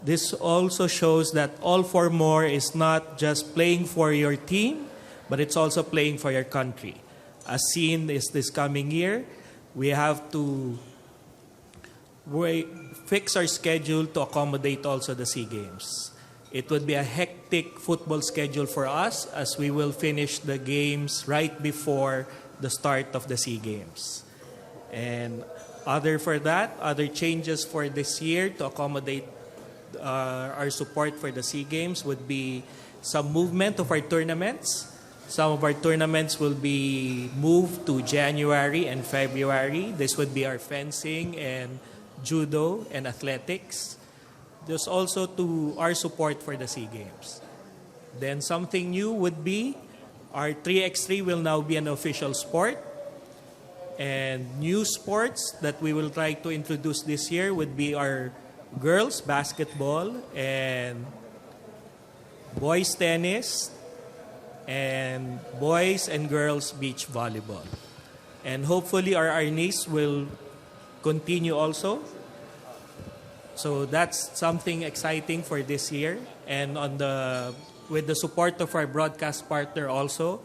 [SPEAKER 17] this also shows that All for More is not just playing for your team, but it's also playing for your country. As seen is this coming year, we have to fix our schedule to accommodate also the SEA Games. It would be a hectic football schedule for us as we will finish the games right before the start of the SEA Games. And other changes for this year to accommodate our support for the SEA Games would be some movement of our tournaments. Some of our tournaments will be moved to January and February. This would be our fencing and judo and athletics. There's also to our support for the SEA Games. Then something new would be our 3x3 will now be an official sport. And new sports that we will try to introduce this year would be our girls basketball and boys tennis and boys and girls beach volleyball. And hopefully our arnis will continue also. So that's something exciting for this year. And with the support of our broadcast partner also,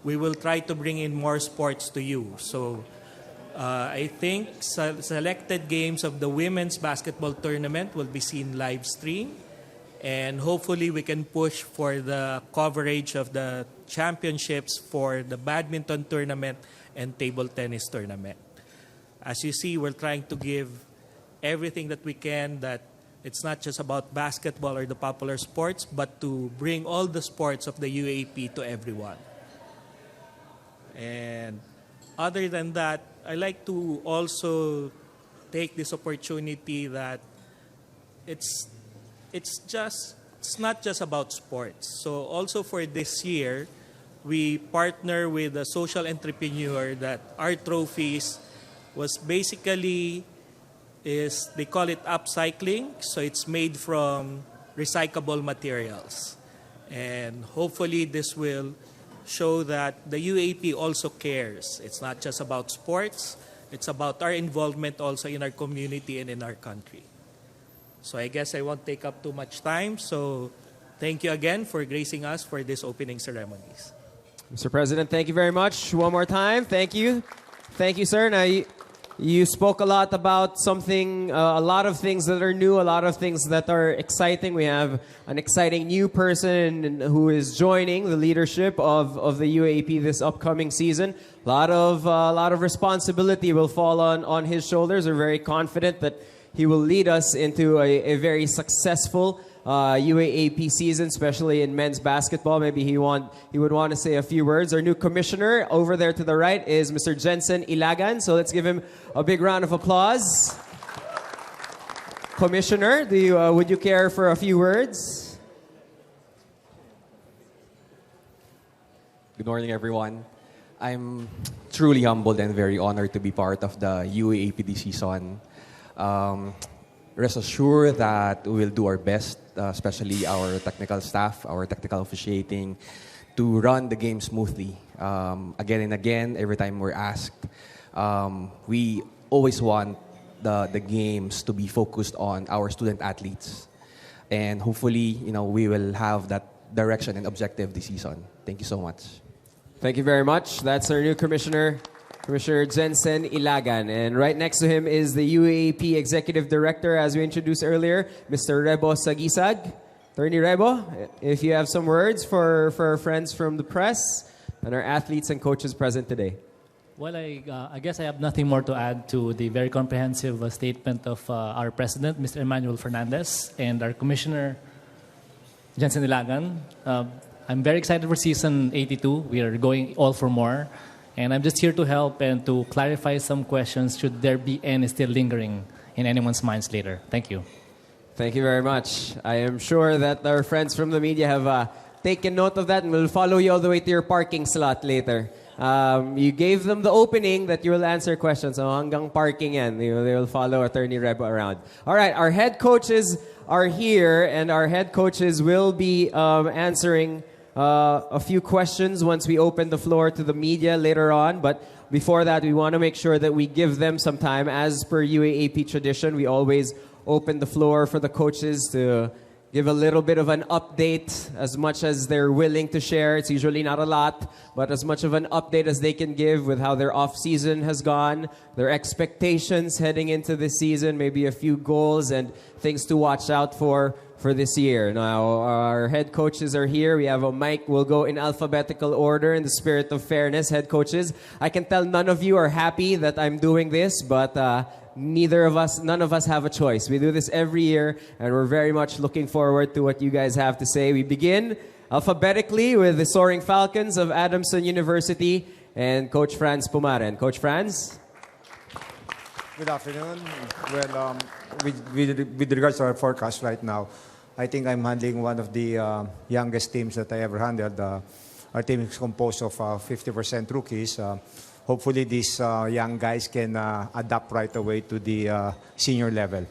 [SPEAKER 17] we will try to bring in more sports to you. So I think selected games of the women's basketball tournament will be seen live stream. And hopefully we can push for the coverage of the championships for the badminton tournament and table tennis tournament. As you see, we're trying to give everything that we can, that it's not just about basketball or the popular sports, but to bring all the sports of the UAP to everyone. And other than that, I like to also take this opportunity that it's not just about sports. So also for this year, we partner with a social entrepreneur that our trophies was basically they call it upcycling. So it's made from recyclable materials. And hopefully this will show that the UAP also cares. It's not just about sports. It's about our involvement also in our community and in our country. So I guess I won't take up too much time. So thank you again for gracing us for this opening ceremonies.
[SPEAKER 9] Mr. President, thank you very much. One more time. Thank you. Thank you, sir. Now, you spoke a lot about something, a lot of things that are new, a lot of things that are exciting. We have an exciting new person who is joining the leadership of the UAAP this upcoming season. A lot of responsibility will fall on his shoulders. We're very confident that he will lead us into a very successful UAAP season, especially in men's basketball. Maybe he would want to say a few words. Our new commissioner over there to the right is Mr. Jensen Ilagan. So let's give him a big round of applause. Commissioner, would you care for a few words?
[SPEAKER 18] Good morning, everyone. I'm truly humbled and very honored to be part of the UAAP this season. Rest assured that we will do our best, especially our technical staff, our technical officiating, to run the game smoothly. Again and again, every time we're asked, we always want the games to be focused on our student athletes. And hopefully, we will have that direction and objective this season. Thank you so much.
[SPEAKER 9] Thank you very much. That's our new commissioner, Commissioner Jensen Ilagan. And right next to him is the UAAP Executive Director, as we introduced earlier, Mr. Rebo Sagisag. Attorney Rebo, if you have some words for our friends from the press and our athletes and coaches present today.
[SPEAKER 3] Well, I guess I have nothing more to add to the very comprehensive statement of our president, Mr. Emmanuel Fernandez, and our commissioner, Jensen Ilagan. I'm very excited for season 82. We are going all for more. And I'm just here to help and to clarify some questions should there be any still lingering in anyone's minds later. Thank you.
[SPEAKER 9] Thank you very much. I am sure that our friends from the media have taken note of that and will follow you all the way to your parking slot later. You gave them the opening that you will answer questions. So hanggang parking yan. They will follow Attorney Reb around. All right, our head coaches are here, and our head coaches will be answering a few questions once we open the floor to the media later on. But before that, we want to make sure that we give them some time. As per UAAP tradition, we always open the floor for the coaches to give a little bit of an update, as much as they're willing to share. It's usually not a lot, but as much of an update as they can give with how their off-season has gone, their expectations heading into this season, maybe a few goals and things to watch out for this year. Now, our head coaches are here. We have a mic. We'll go in alphabetical order in the spirit of fairness, head coaches. I can tell none of you are happy that I'm doing this, but none of us have a choice. We do this every year, and we're very much looking forward to what you guys have to say. We begin alphabetically with the Soaring Falcons of Adamson University and Coach Franz Pumaren. Coach Franz?
[SPEAKER 19] Good afternoon. Well, with regards to our forecast right now, I think I'm handling one of the youngest teams that I ever handled. Our team is composed of 50% rookies. Hopefully these young guys can adapt right away to the senior level.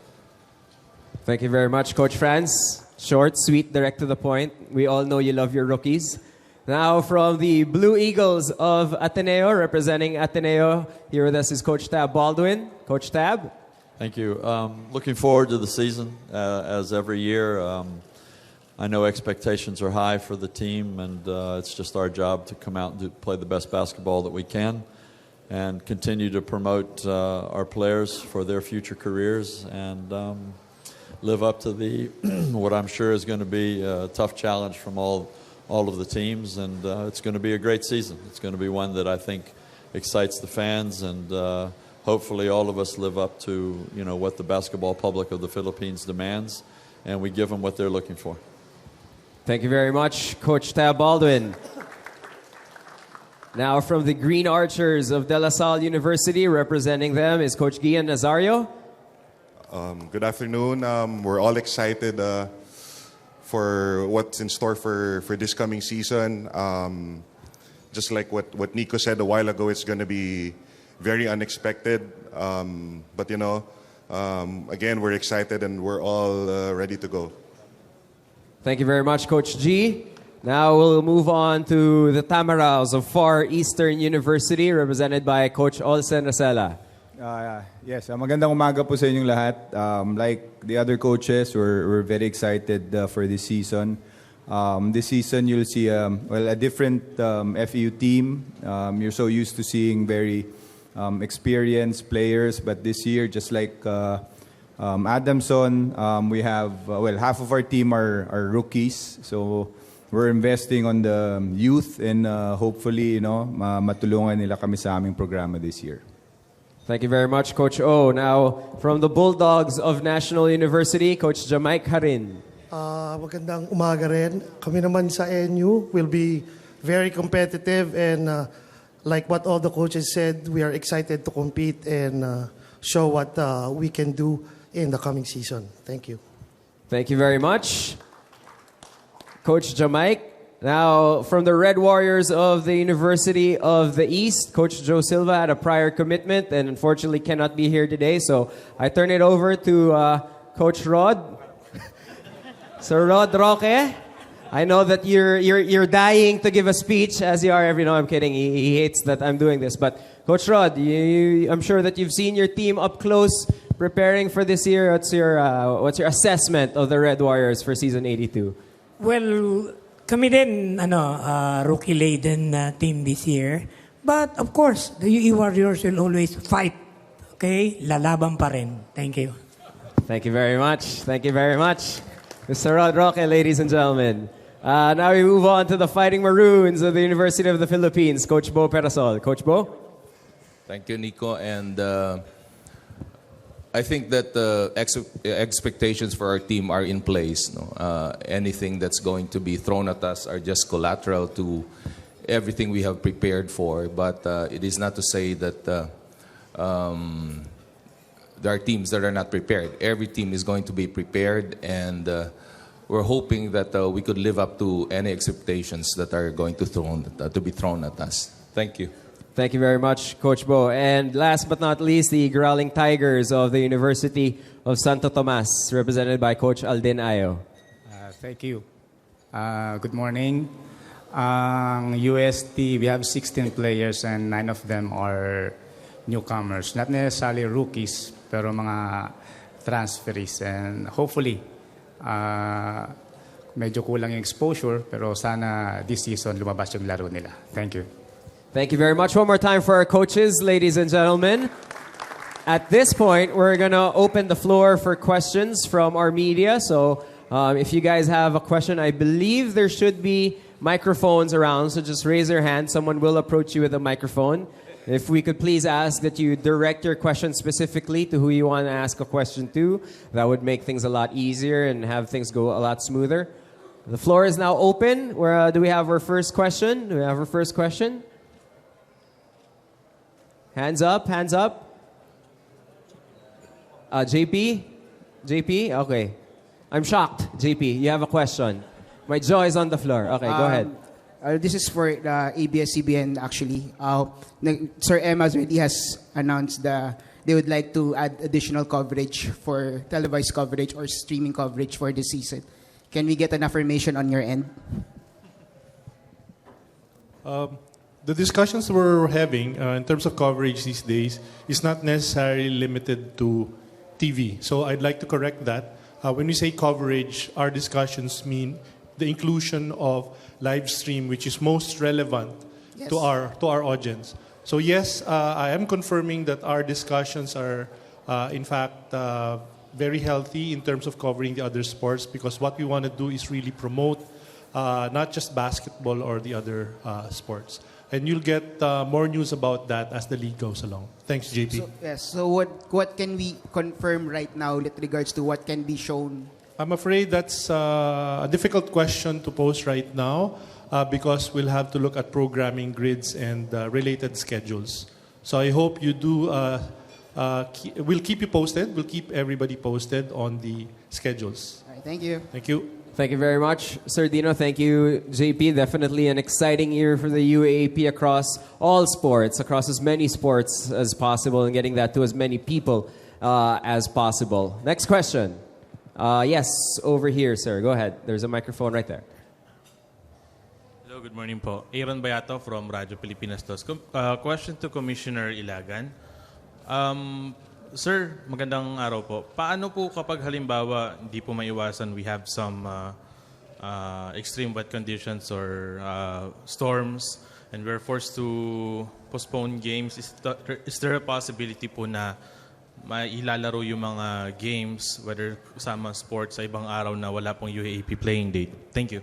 [SPEAKER 9] Thank you very much, Coach Franz. Short, sweet, direct to the point. We all know you love your rookies. Now from the Blue Eagles of Ateneo, representing Ateneo, here with us is Coach Tab Baldwin. Coach Tab.
[SPEAKER 20] Thank you. Looking forward to the season, as every year. I know expectations are high for the team, and it's just our job to come out and to play the best basketball that we can and continue to promote our players for their future careers and live up to the what I'm sure is going to be a tough challenge from all of the teams, and it's going to be a great season. It's going to be one that I think excites the fans, and hopefully all of us live up to what the basketball public of the Philippines demands, and we give them what they're looking for.
[SPEAKER 9] Thank you very much, Coach Tab Baldwin. Now from the Green Archers of De La Salle University, representing them is Coach Gian Nazario.
[SPEAKER 21] Good afternoon. We're all excited for what's in store for this coming season. Just like what Nico said a while ago, it's going to be very unexpected. But again, we're excited and we're all ready to go.
[SPEAKER 9] Thank you very much, Coach G. Now we'll move on to the Tamaraws of Far Eastern University, represented by Coach Olsen Racela.
[SPEAKER 22] Yes, magandang umaga po sa inyong lahat. Like the other coaches, we're very excited for this season. This season, you'll see a different FEU team. You're so used to seeing very experienced players, but this year, just like Adamson, we have half of our team are rookies. So we're investing on the youth, and hopefully, matulungan nila kami sa aming programa this year.
[SPEAKER 9] Thank you very much, Coach O. Now, from the Bulldogs of National University, Coach Jamaic Harin.
[SPEAKER 23] Magandang umaga rin. Kami naman sa NU will be very competitive, and like what all the coaches said, we are excited to compete and show what we can do in the coming season. Thank you.
[SPEAKER 9] Thank you very much, Coach Jamaic. Now, from the Red Warriors of the University of the East, Coach Joe Silva had a prior commitment and unfortunately cannot be here today. So I turn it over to Coach Rod. Sir Rod Roque, I know that you're dying to give a speech, as you are every. No, I'm kidding. He hates that I'm doing this. But Coach Rod, I'm sure that you've seen your team up close preparing for this year. What's your assessment of the Red Warriors for season 82?
[SPEAKER 2] Well, kami din, rookie-laden team this year. But, of course, the UE Warriors will always fight. Okay? Lalaban pa rin. Thank you.
[SPEAKER 9] Thank you very much. Thank you very much, Mr. Rod Roque, ladies and gentlemen. Now we move on to the Fighting Maroons of the University of the Philippines. Coach Bo Perasol. Coach Bo?
[SPEAKER 6] Thank you, Nico. And I think that the expectations for our team are in place. No? Anything that's going to be thrown at us are just collateral to everything we have prepared for. But it is not to say that there are teams that are not prepared. Every team is going to be prepared, and we're hoping that we could live up to any expectations that are going to be thrown at us. Thank you.
[SPEAKER 9] Thank you very much, Coach Bo. And last but not least, the Growling Tigers of the University of Santo Tomas, represented by Coach Alden Ayo.
[SPEAKER 7] Thank you. Good morning. UST, we have 16 players and 9 of them are newcomers. Not necessarily rookies, pero mga transferees. And hopefully, medyo kulang yung exposure, pero sana this season lumabas yung laro nila. Thank you.
[SPEAKER 9] Thank you very much. One more time for our coaches, ladies and gentlemen. At this point, we're going to open the floor for questions from our media. So if you guys have a question, I believe there should be microphones around. So just raise your hand. Someone will approach you with a microphone. If we could please ask that you direct your question specifically to who you want to ask a question to, that would make things a lot easier and have things go a lot smoother. The floor is now open. Do we have our first question? Do we have our first question? Hands up, hands up. JP? JP? Okay. I'm shocked, JP. You have a question. My jaw is on the floor. Okay, go ahead.
[SPEAKER 8] This is for the ABS-CBN actually. Sir Emmas already has announced they would like to add additional coverage for televised coverage or streaming coverage for this season. Can we get an affirmation on your end?
[SPEAKER 24] The discussions we're having in terms of coverage these days is not necessarily limited to TV. So I'd like to correct that. When we say coverage, our discussions mean the inclusion of live stream, which is most relevant to our audience. So yes, I am confirming that our discussions are, in fact, very healthy in terms of covering the other sports, because what we want to do is really promote not just basketball or the other sports. And you'll get more news about that as the league goes along. Thanks, JP.
[SPEAKER 8] So what can we confirm right now with regards to what can be shown?
[SPEAKER 24] I'm afraid that's a difficult question to pose right now because we'll have to look at programming grids and related schedules. So I hope you do. We'll keep you posted. We'll keep everybody posted on the schedules.
[SPEAKER 8] All right, thank you.
[SPEAKER 24] Thank you.
[SPEAKER 9] Thank you very much, Sir Dino. Thank you, JP. Definitely an exciting year for the UAAP across all sports, across as many sports as possible, and getting that to as many people as possible. Next question. Yes, over here, sir. Go ahead. There's a microphone right there.
[SPEAKER 25] Hello, good morning po. Aaron Bayato from Radyo Pilipinas Tos. Question to Commissioner Ilagan. Sir, magandang araw po. Paano po kapag halimbawa hindi po maiwasan we have some extreme wet conditions or storms and we're forced to postpone games? Is there a possibility po na mailalaro yung mga games, whether sama sports, sa ibang araw na wala pong UAAP playing date? Thank you.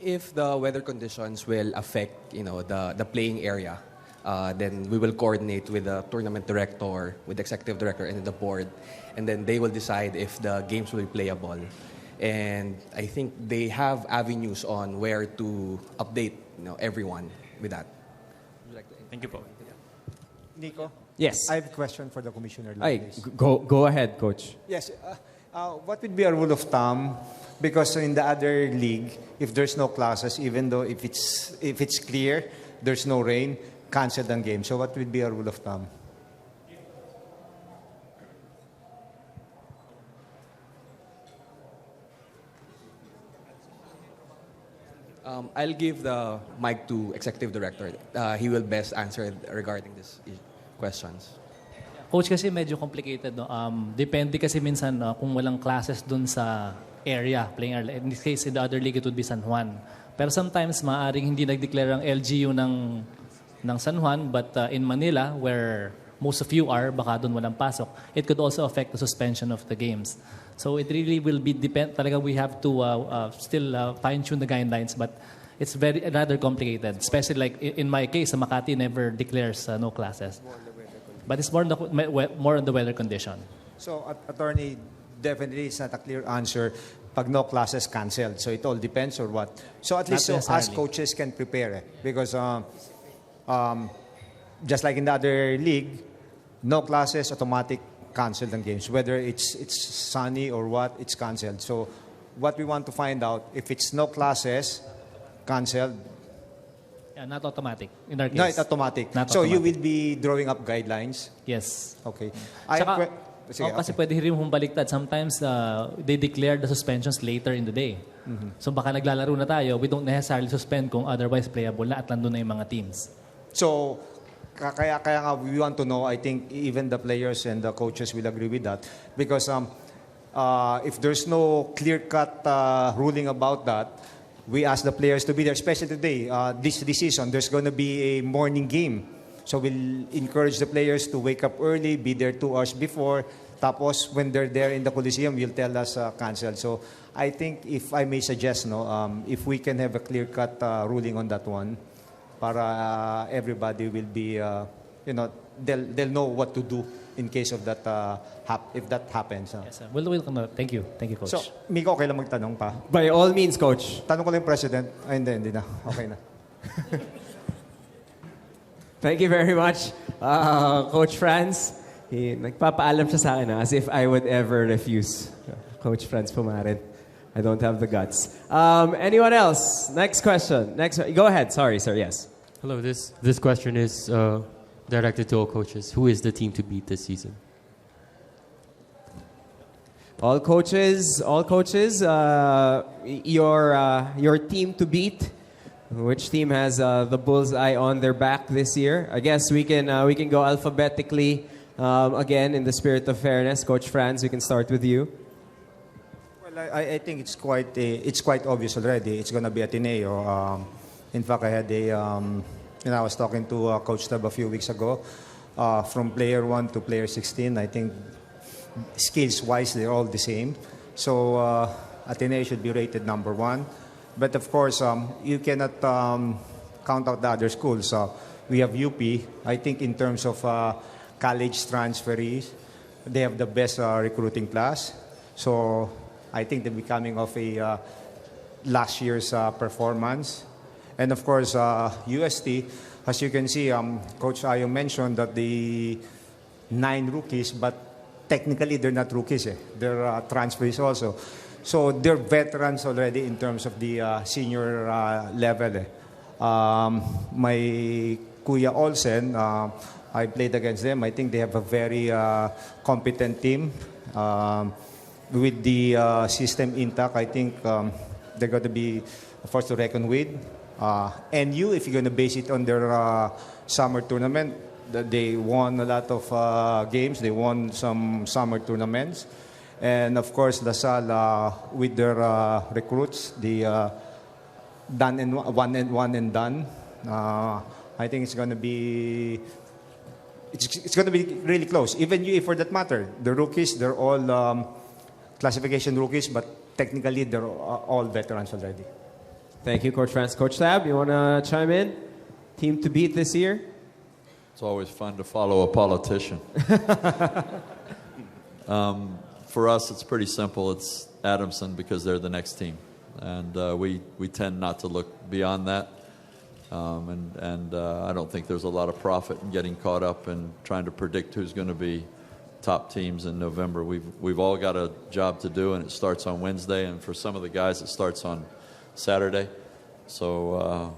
[SPEAKER 18] If the weather conditions will affect, the playing area, then we will coordinate with the tournament director, with the executive director, and the board, and then they will decide if the games will be playable. And I think they have avenues on where to update, everyone with that.
[SPEAKER 25] Thank you po.
[SPEAKER 19] Nico?
[SPEAKER 9] Yes.
[SPEAKER 19] I have a question for the commissioner.
[SPEAKER 9] Go ahead, Coach.
[SPEAKER 19] Yes. What would be a rule of thumb? Because in the other league, if there's no classes, even though if it's clear, there's no rain, cancel the game. So what would be a rule of thumb?
[SPEAKER 18] I'll give the mic to Executive Director. He will best answer regarding these questions.
[SPEAKER 3] Coach, kasi medyo complicated. No? Depende kasi minsan kung walang classes dun sa playing area. In this case, in the other league, it would be San Juan. Pero sometimes, maaaring hindi nag-declare ang LGU ng San Juan, but in Manila, where most of you are, baka doon walang pasok, it could also affect the suspension of the games. So it really will be talaga we have to still fine-tune the guidelines, but it's rather complicated, especially like in my case, Makati never declares no classes. But it's more on the weather condition.
[SPEAKER 19] So, attorney, definitely it's not a clear answer pag no classes canceled. So it all depends or what. So at least so us coaches can prepare. Because just like in the other league, no classes, automatic canceled ang games. Whether it's sunny or what, it's canceled. So what we want to find out, if it's no classes, canceled.
[SPEAKER 3] Yeah, not automatic in our case.
[SPEAKER 19] Not automatic.
[SPEAKER 3] Not
[SPEAKER 19] so
[SPEAKER 3] automatic.
[SPEAKER 19] you will be drawing up guidelines?
[SPEAKER 3] Yes.
[SPEAKER 19] Okay.
[SPEAKER 3] Kasi pwede rin mong baliktad. Sometimes they declare the suspensions later in the day.
[SPEAKER 19] Mhm.
[SPEAKER 3] So baka naglalaro na tayo, we don't necessarily suspend kung otherwise playable na at nandun na yung mga teams.
[SPEAKER 19] So, kaya nga we want to know, I think even the players and the coaches will agree with that. Because if there's no clear-cut ruling about that, we ask the players to be there, especially today, this season, there's going to be a morning game. So we'll encourage the players to wake up early, be there 2 hours before. Tapos, when they're there in the Coliseum, you'll tell us cancel. So I think, if I may suggest, if we can have a clear-cut ruling on that one, para everybody will be, they'll know what to do in case of that, if that happens.
[SPEAKER 3] Yes, sir. We'll thank you. Thank you, Coach.
[SPEAKER 19] So, Miko, okay lang magtanong pa?
[SPEAKER 9] By all means, Coach.
[SPEAKER 19] Tanong ko lang yung President. Ay, hindi na. Okay na.
[SPEAKER 9] Thank you very much, Coach Franz. Nagpapaalam siya sa akin as if I would ever refuse. Coach Franz Pumarin. I don't have the guts. Anyone else? Next question. Go ahead. Sorry, sir. Yes.
[SPEAKER 1] Hello. This question is directed to all coaches. Who is the team to beat this season?
[SPEAKER 9] All coaches. Your team to beat. Which team has the bullseye on their back this year? I guess we can go alphabetically again in the spirit of fairness. Coach Franz, we can start with you.
[SPEAKER 19] Well, I think it's quite obvious already. It's going to be Ateneo. In fact, I had I was talking to Coach Tab a few weeks ago. From player 1 to player 16, I think skills-wise they're all the same. So Ateneo should be rated number 1. But of course, you cannot count out the other schools. We have UP. I think in terms of college transferees, they have the best recruiting class. So I think they're becoming of a last year's performance. And of course, UST, as you can see, Coach Ayo mentioned that the 9 rookies, but technically they're not rookies. They're transferees also. So they're veterans already in terms of the senior level. My Kuya Olsen, I played against them. I think they have a very competent team. With the system intact, I think they're going to be a force to reckon with. NU, if you're going to base it on their summer tournament, they won a lot of games. They won some summer tournaments. And of course, LaSalle with their recruits, the one and done. I think it's going to be really close. Even you, for that matter, the rookies, they're all classification rookies, but technically they're all veterans already.
[SPEAKER 9] Thank you, Coach Franz. Coach Tab, you want to chime in? Team to beat this year?
[SPEAKER 20] It's always fun to follow a politician. For us, it's pretty simple. It's Adamson because they're the next team. And we tend not to look beyond that. And I don't think there's a lot of profit in getting caught up in trying to predict who's going to be top teams in November. We've all got a job to do, and it starts on Wednesday. And for some of the guys, it starts on Saturday. So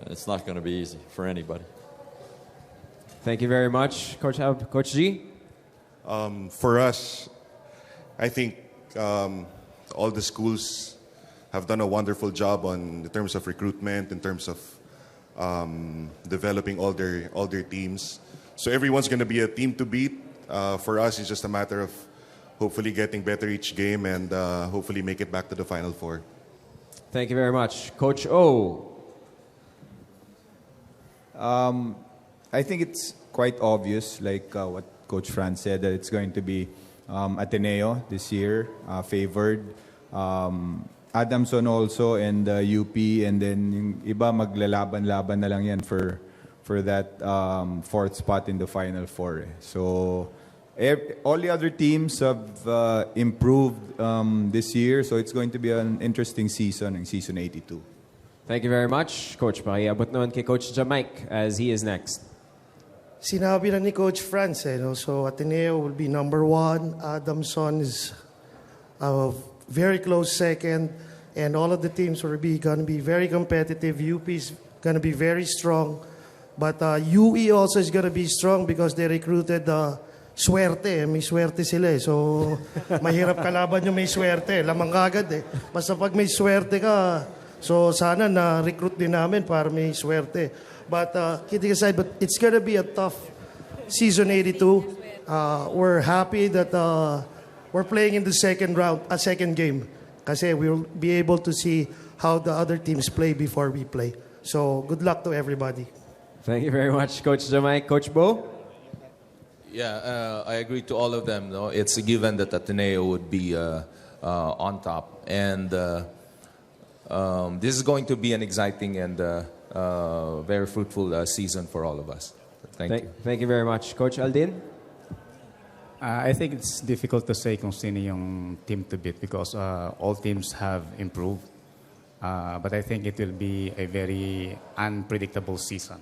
[SPEAKER 20] it's not going to be easy for anybody.
[SPEAKER 9] Thank you very much. Coach G?
[SPEAKER 21] For us, I think all the schools have done a wonderful job in terms of recruitment, in terms of developing all their teams. So everyone's going to be a team to beat. For us, it's just a matter of hopefully getting better each game and hopefully make it back to the Final Four.
[SPEAKER 9] Thank you very much. Coach O.
[SPEAKER 22] I think it's quite obvious, like what Coach Franz said, that it's going to be Ateneo this year, favored. Adamson also, and UP, and then yung iba maglalaban-laban na lang yan for that fourth spot in the Final Four. So all the other teams have improved this year, so it's going to be an interesting season in season 82.
[SPEAKER 9] Thank you very much, Coach. Pakiabot naman kay Coach Jamaic as he is next.
[SPEAKER 23] Sinabi na ni Coach Franz, no? So Ateneo will be number 1. Adamson is a very close second. And all of the teams are going to be very competitive. UP is going to be very strong. But UE also is going to be strong because they recruited swerte. May swerte sila eh. So, mahirap kalaban yung may swerte. Lamang kagad eh. Basta pag may swerte ka, so sana na-recruit din namin para may swerte. But kidding aside, but it's going to be a tough season 82. We're happy that we're playing in the second game. Kasi we'll be able to see how the other teams play before we play. So, good luck to everybody.
[SPEAKER 9] Thank you very much, Coach Jamaic. Coach Bo?
[SPEAKER 6] Yeah, I agree to all of them. No? It's a given that Ateneo would be on top. And this is going to be an exciting and very fruitful season for all of us. Thank you.
[SPEAKER 9] Thank you very much. Coach Aldin?
[SPEAKER 7] I think it's difficult to say kung sino yung team to beat because all teams have improved. But I think it will be a very unpredictable season.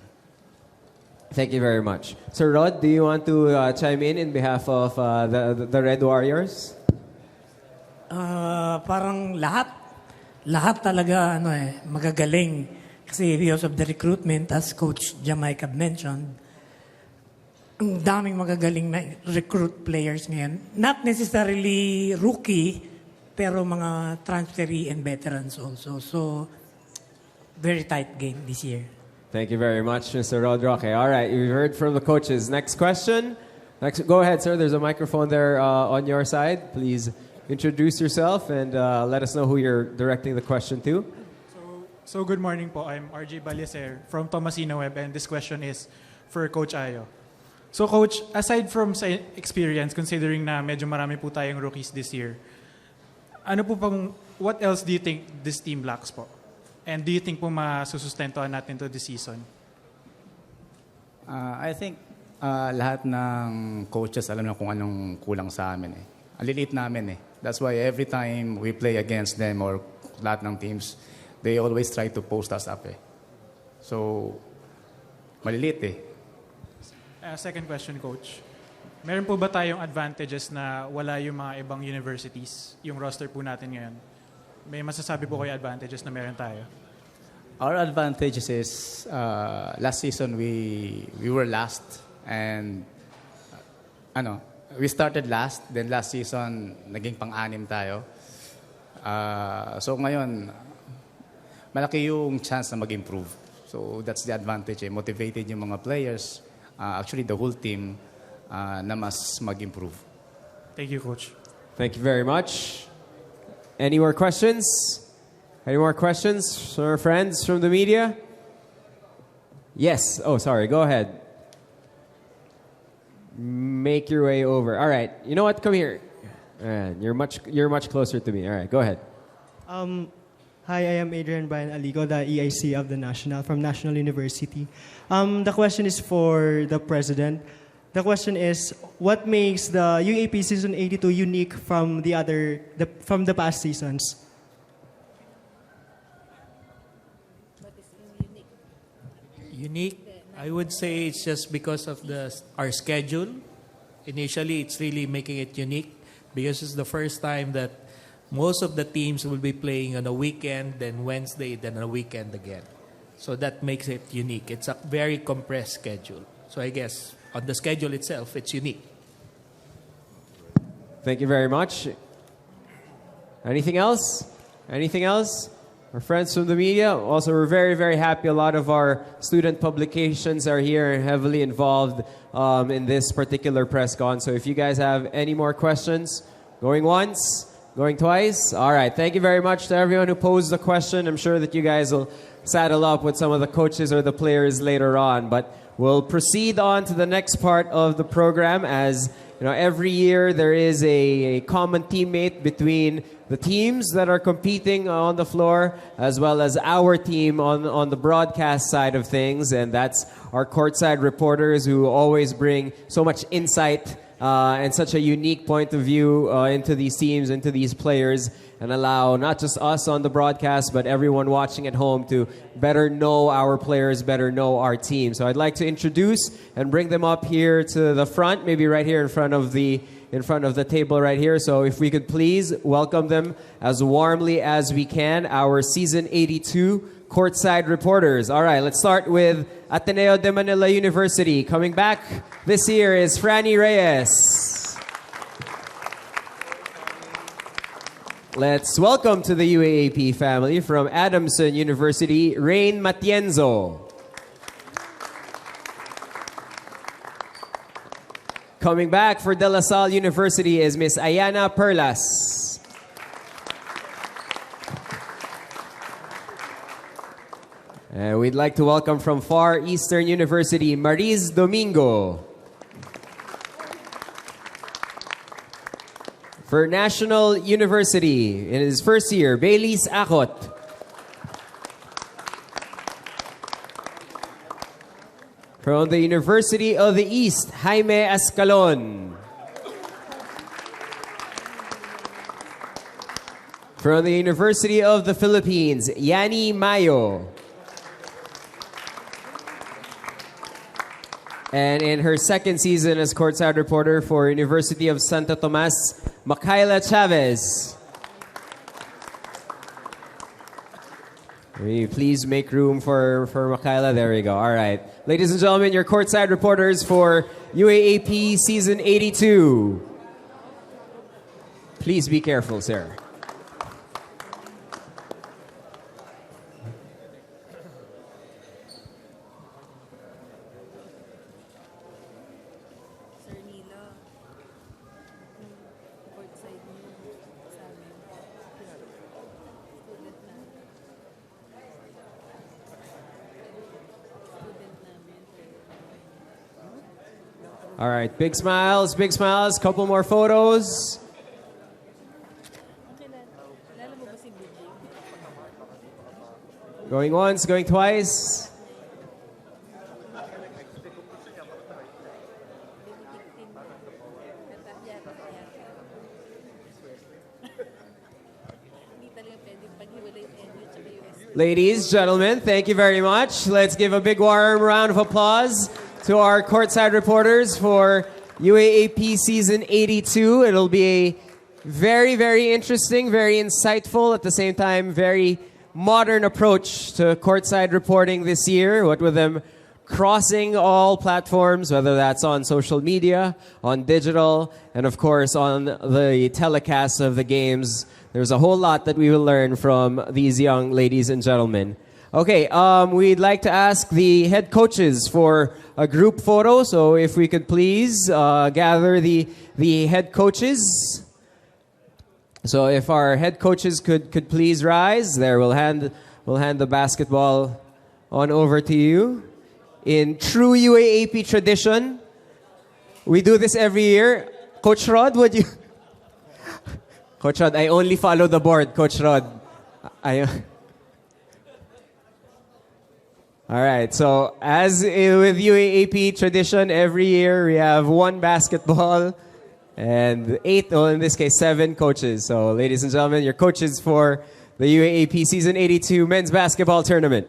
[SPEAKER 9] Thank you very much. Sir Rod, do you want to chime in behalf of the Red Warriors?
[SPEAKER 2] Parang lahat talaga magagaling. Kasi because of the recruitment, as Coach Jamaic mentioned, ang daming magagaling na recruit players ngayon. Not necessarily rookie, pero mga transferee and veterans also. So, very tight game this year.
[SPEAKER 9] Thank you very much, Mr. Rodroque. All right, we've heard from the coaches. Next question. Go ahead, sir. There's a microphone there on your side. Please introduce yourself and let us know who you're directing the question to.
[SPEAKER 4] So good morning po. I'm RJ Balicer from Tomasino Web, and this question is for Coach Ayo. So Coach, aside from sa experience, considering na medyo marami po tayong rookies this year, what else do you think this team lacks po? And do you think po masusustentuhan natin to this season?
[SPEAKER 7] I think lahat ng coaches alam na kung anong kulang sa amin eh. Ang lilit namin eh. That's why every time we play against them or lahat ng teams, they always try to post us up eh. So, malilit eh.
[SPEAKER 4] Second question, Coach. Meron po ba tayong advantages na wala yung mga ibang universities, yung roster po natin ngayon? May masasabi po kayo advantages na meron tayo?
[SPEAKER 7] Our advantages is last season we were last and we started last, then last season naging pang-anim tayo. So ngayon malaki yung chance na mag-improve. So that's the advantage eh. Motivated yung mga players, actually the whole team na mas mag-improve.
[SPEAKER 4] Thank you, Coach.
[SPEAKER 9] Thank you very much. Any more questions? Any more questions from our friends from the media? Yes. Oh, sorry. Go ahead. Make your way over. All right. You know what? Come here. You're much closer to me. All right. Go ahead.
[SPEAKER 5] Hi, I am Adrian Brian Aligo, the EIC of the from National University. The question is for the president. The question is, what makes the UAP season 82 unique from the past seasons?
[SPEAKER 17] Unique, I would say it's just because of our schedule. Initially, it's really making it unique because it's the first time that most of the teams will be playing on a weekend, then Wednesday, then a weekend again. So that makes it unique. It's a very compressed schedule. So I guess on the schedule itself, it's unique.
[SPEAKER 9] Thank you very much. Anything else? Anything else? Our friends from the media, also we're very, very happy. A lot of our student publications are here and heavily involved in this particular Presscon. So if you guys have any more questions, going once, going twice. All right. Thank you very much to everyone who posed the question. I'm sure that you guys will saddle up with some of the coaches or the players later on. But we'll proceed on to the next part of the program. As you know, every year there is a common teammate between the teams that are competing on the floor as well as our team on the broadcast side of things, and that's our courtside reporters who always bring so much insight and such a unique point of view into these teams, into these players, and allow not just us on the broadcast but everyone watching at home to better know our players, better know our team. So I'd like to introduce and bring them up here to the front, maybe right here in front of the table right here. So if we could please welcome them as warmly as we can, our Season 82 Courtside reporters. All right, let's start with Ateneo de Manila University. Coming back this year is Franny Reyes. Let's welcome to the UAAP family from Adamson University, Rain Matienzo. Coming back for De La Salle University is Miss Ayana Perlas. And we'd like to welcome from Far Eastern University, Mariz Domingo. For National University, in his first year, Baileys Akot. From the University of the East, Jaime Escalon. From the University of the Philippines, Yani Mayo. And in her second season as courtside reporter for University of Santo Tomas, Makayla Chavez. Will you please make room for Makayla? There we go. All right. Ladies and gentlemen, your courtside reporters for UAAP Season 82. Please be careful, sir. All right, big smiles, couple more photos. Going once, going twice. Ladies, gentlemen, thank you very much. Let's give a big warm round of applause to our courtside reporters for UAAP Season 82. It'll be a very, very interesting, very insightful, at the same time, very modern approach to courtside reporting this year. What with them crossing all platforms, whether that's on social media, on digital, and of course on the telecast of the games. There's a whole lot that we will learn from these young ladies and gentlemen. Okay, we'd like to ask the head coaches for a group photo. So if we could please gather the head coaches. So if our head coaches could please rise. There, we'll hand the basketball on over to you. In true UAAP tradition, we do this every year. Coach Rod, would you? Coach Rod, I only follow the board, Coach Rod. All right, so as with UAAP tradition, every year we have one basketball and 8, or in this case 7 coaches. So ladies and gentlemen, your coaches for the UAAP Season 82 Men's Basketball Tournament.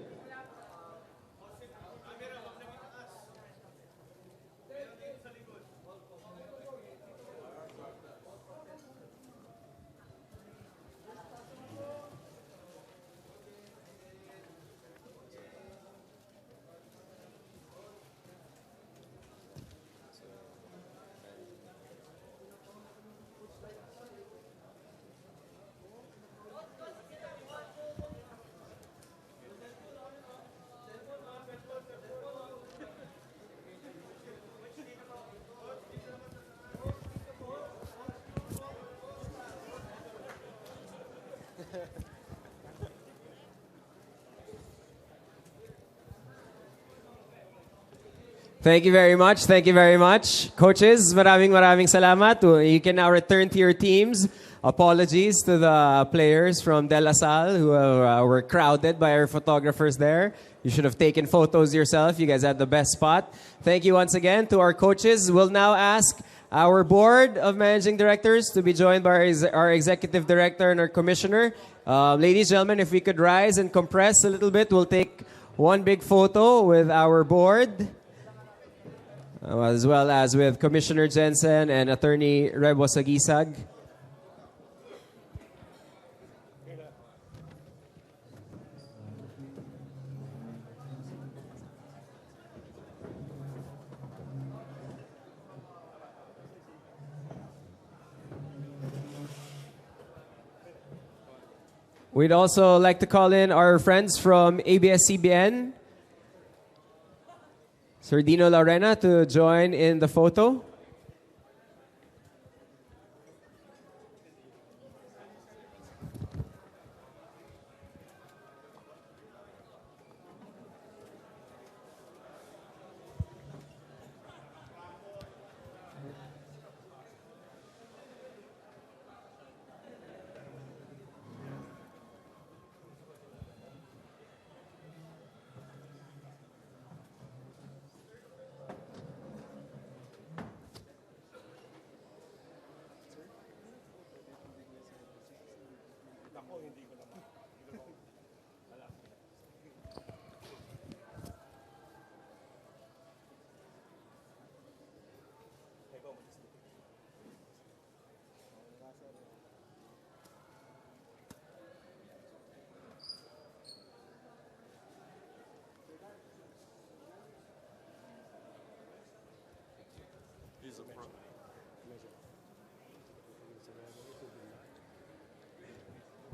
[SPEAKER 9] Thank you very much. Thank you very much. Coaches, maraming salamat. You can now return to your teams. Apologies to the players from De La Salle who were crowded by our photographers there. You should have taken photos yourself. You guys had the best spot. Thank you once again to our coaches. We'll now ask our board of managing directors to be joined by our executive director and our commissioner. Ladies and gentlemen, if we could rise and compress a little bit, we'll take one big photo with our board, as well as with Commissioner Jensen and Attorney Rebo Sagisag. We'd also like to call in our friends from ABS-CBN, Sir Dino Laurena, to join in the photo.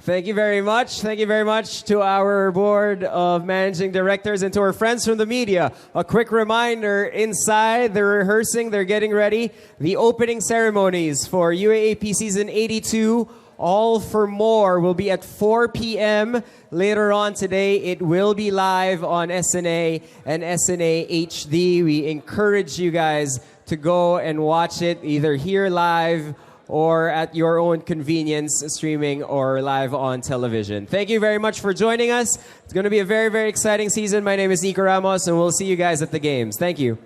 [SPEAKER 9] Thank you very much. Thank you very much to our board of managing directors and to our friends from the media. A quick reminder, inside they're rehearsing, they're getting ready. The opening ceremonies for UAAP Season 82, All for More, will be at 4 p.m. later on today. It will be live on SNA and SNA HD. We encourage you guys to go and watch it either here live or at your own convenience, streaming or live on television. Thank you very much for joining us. It's going to be a very, very exciting season. My name is Nico Ramos, and we'll see you guys at the games. Thank you.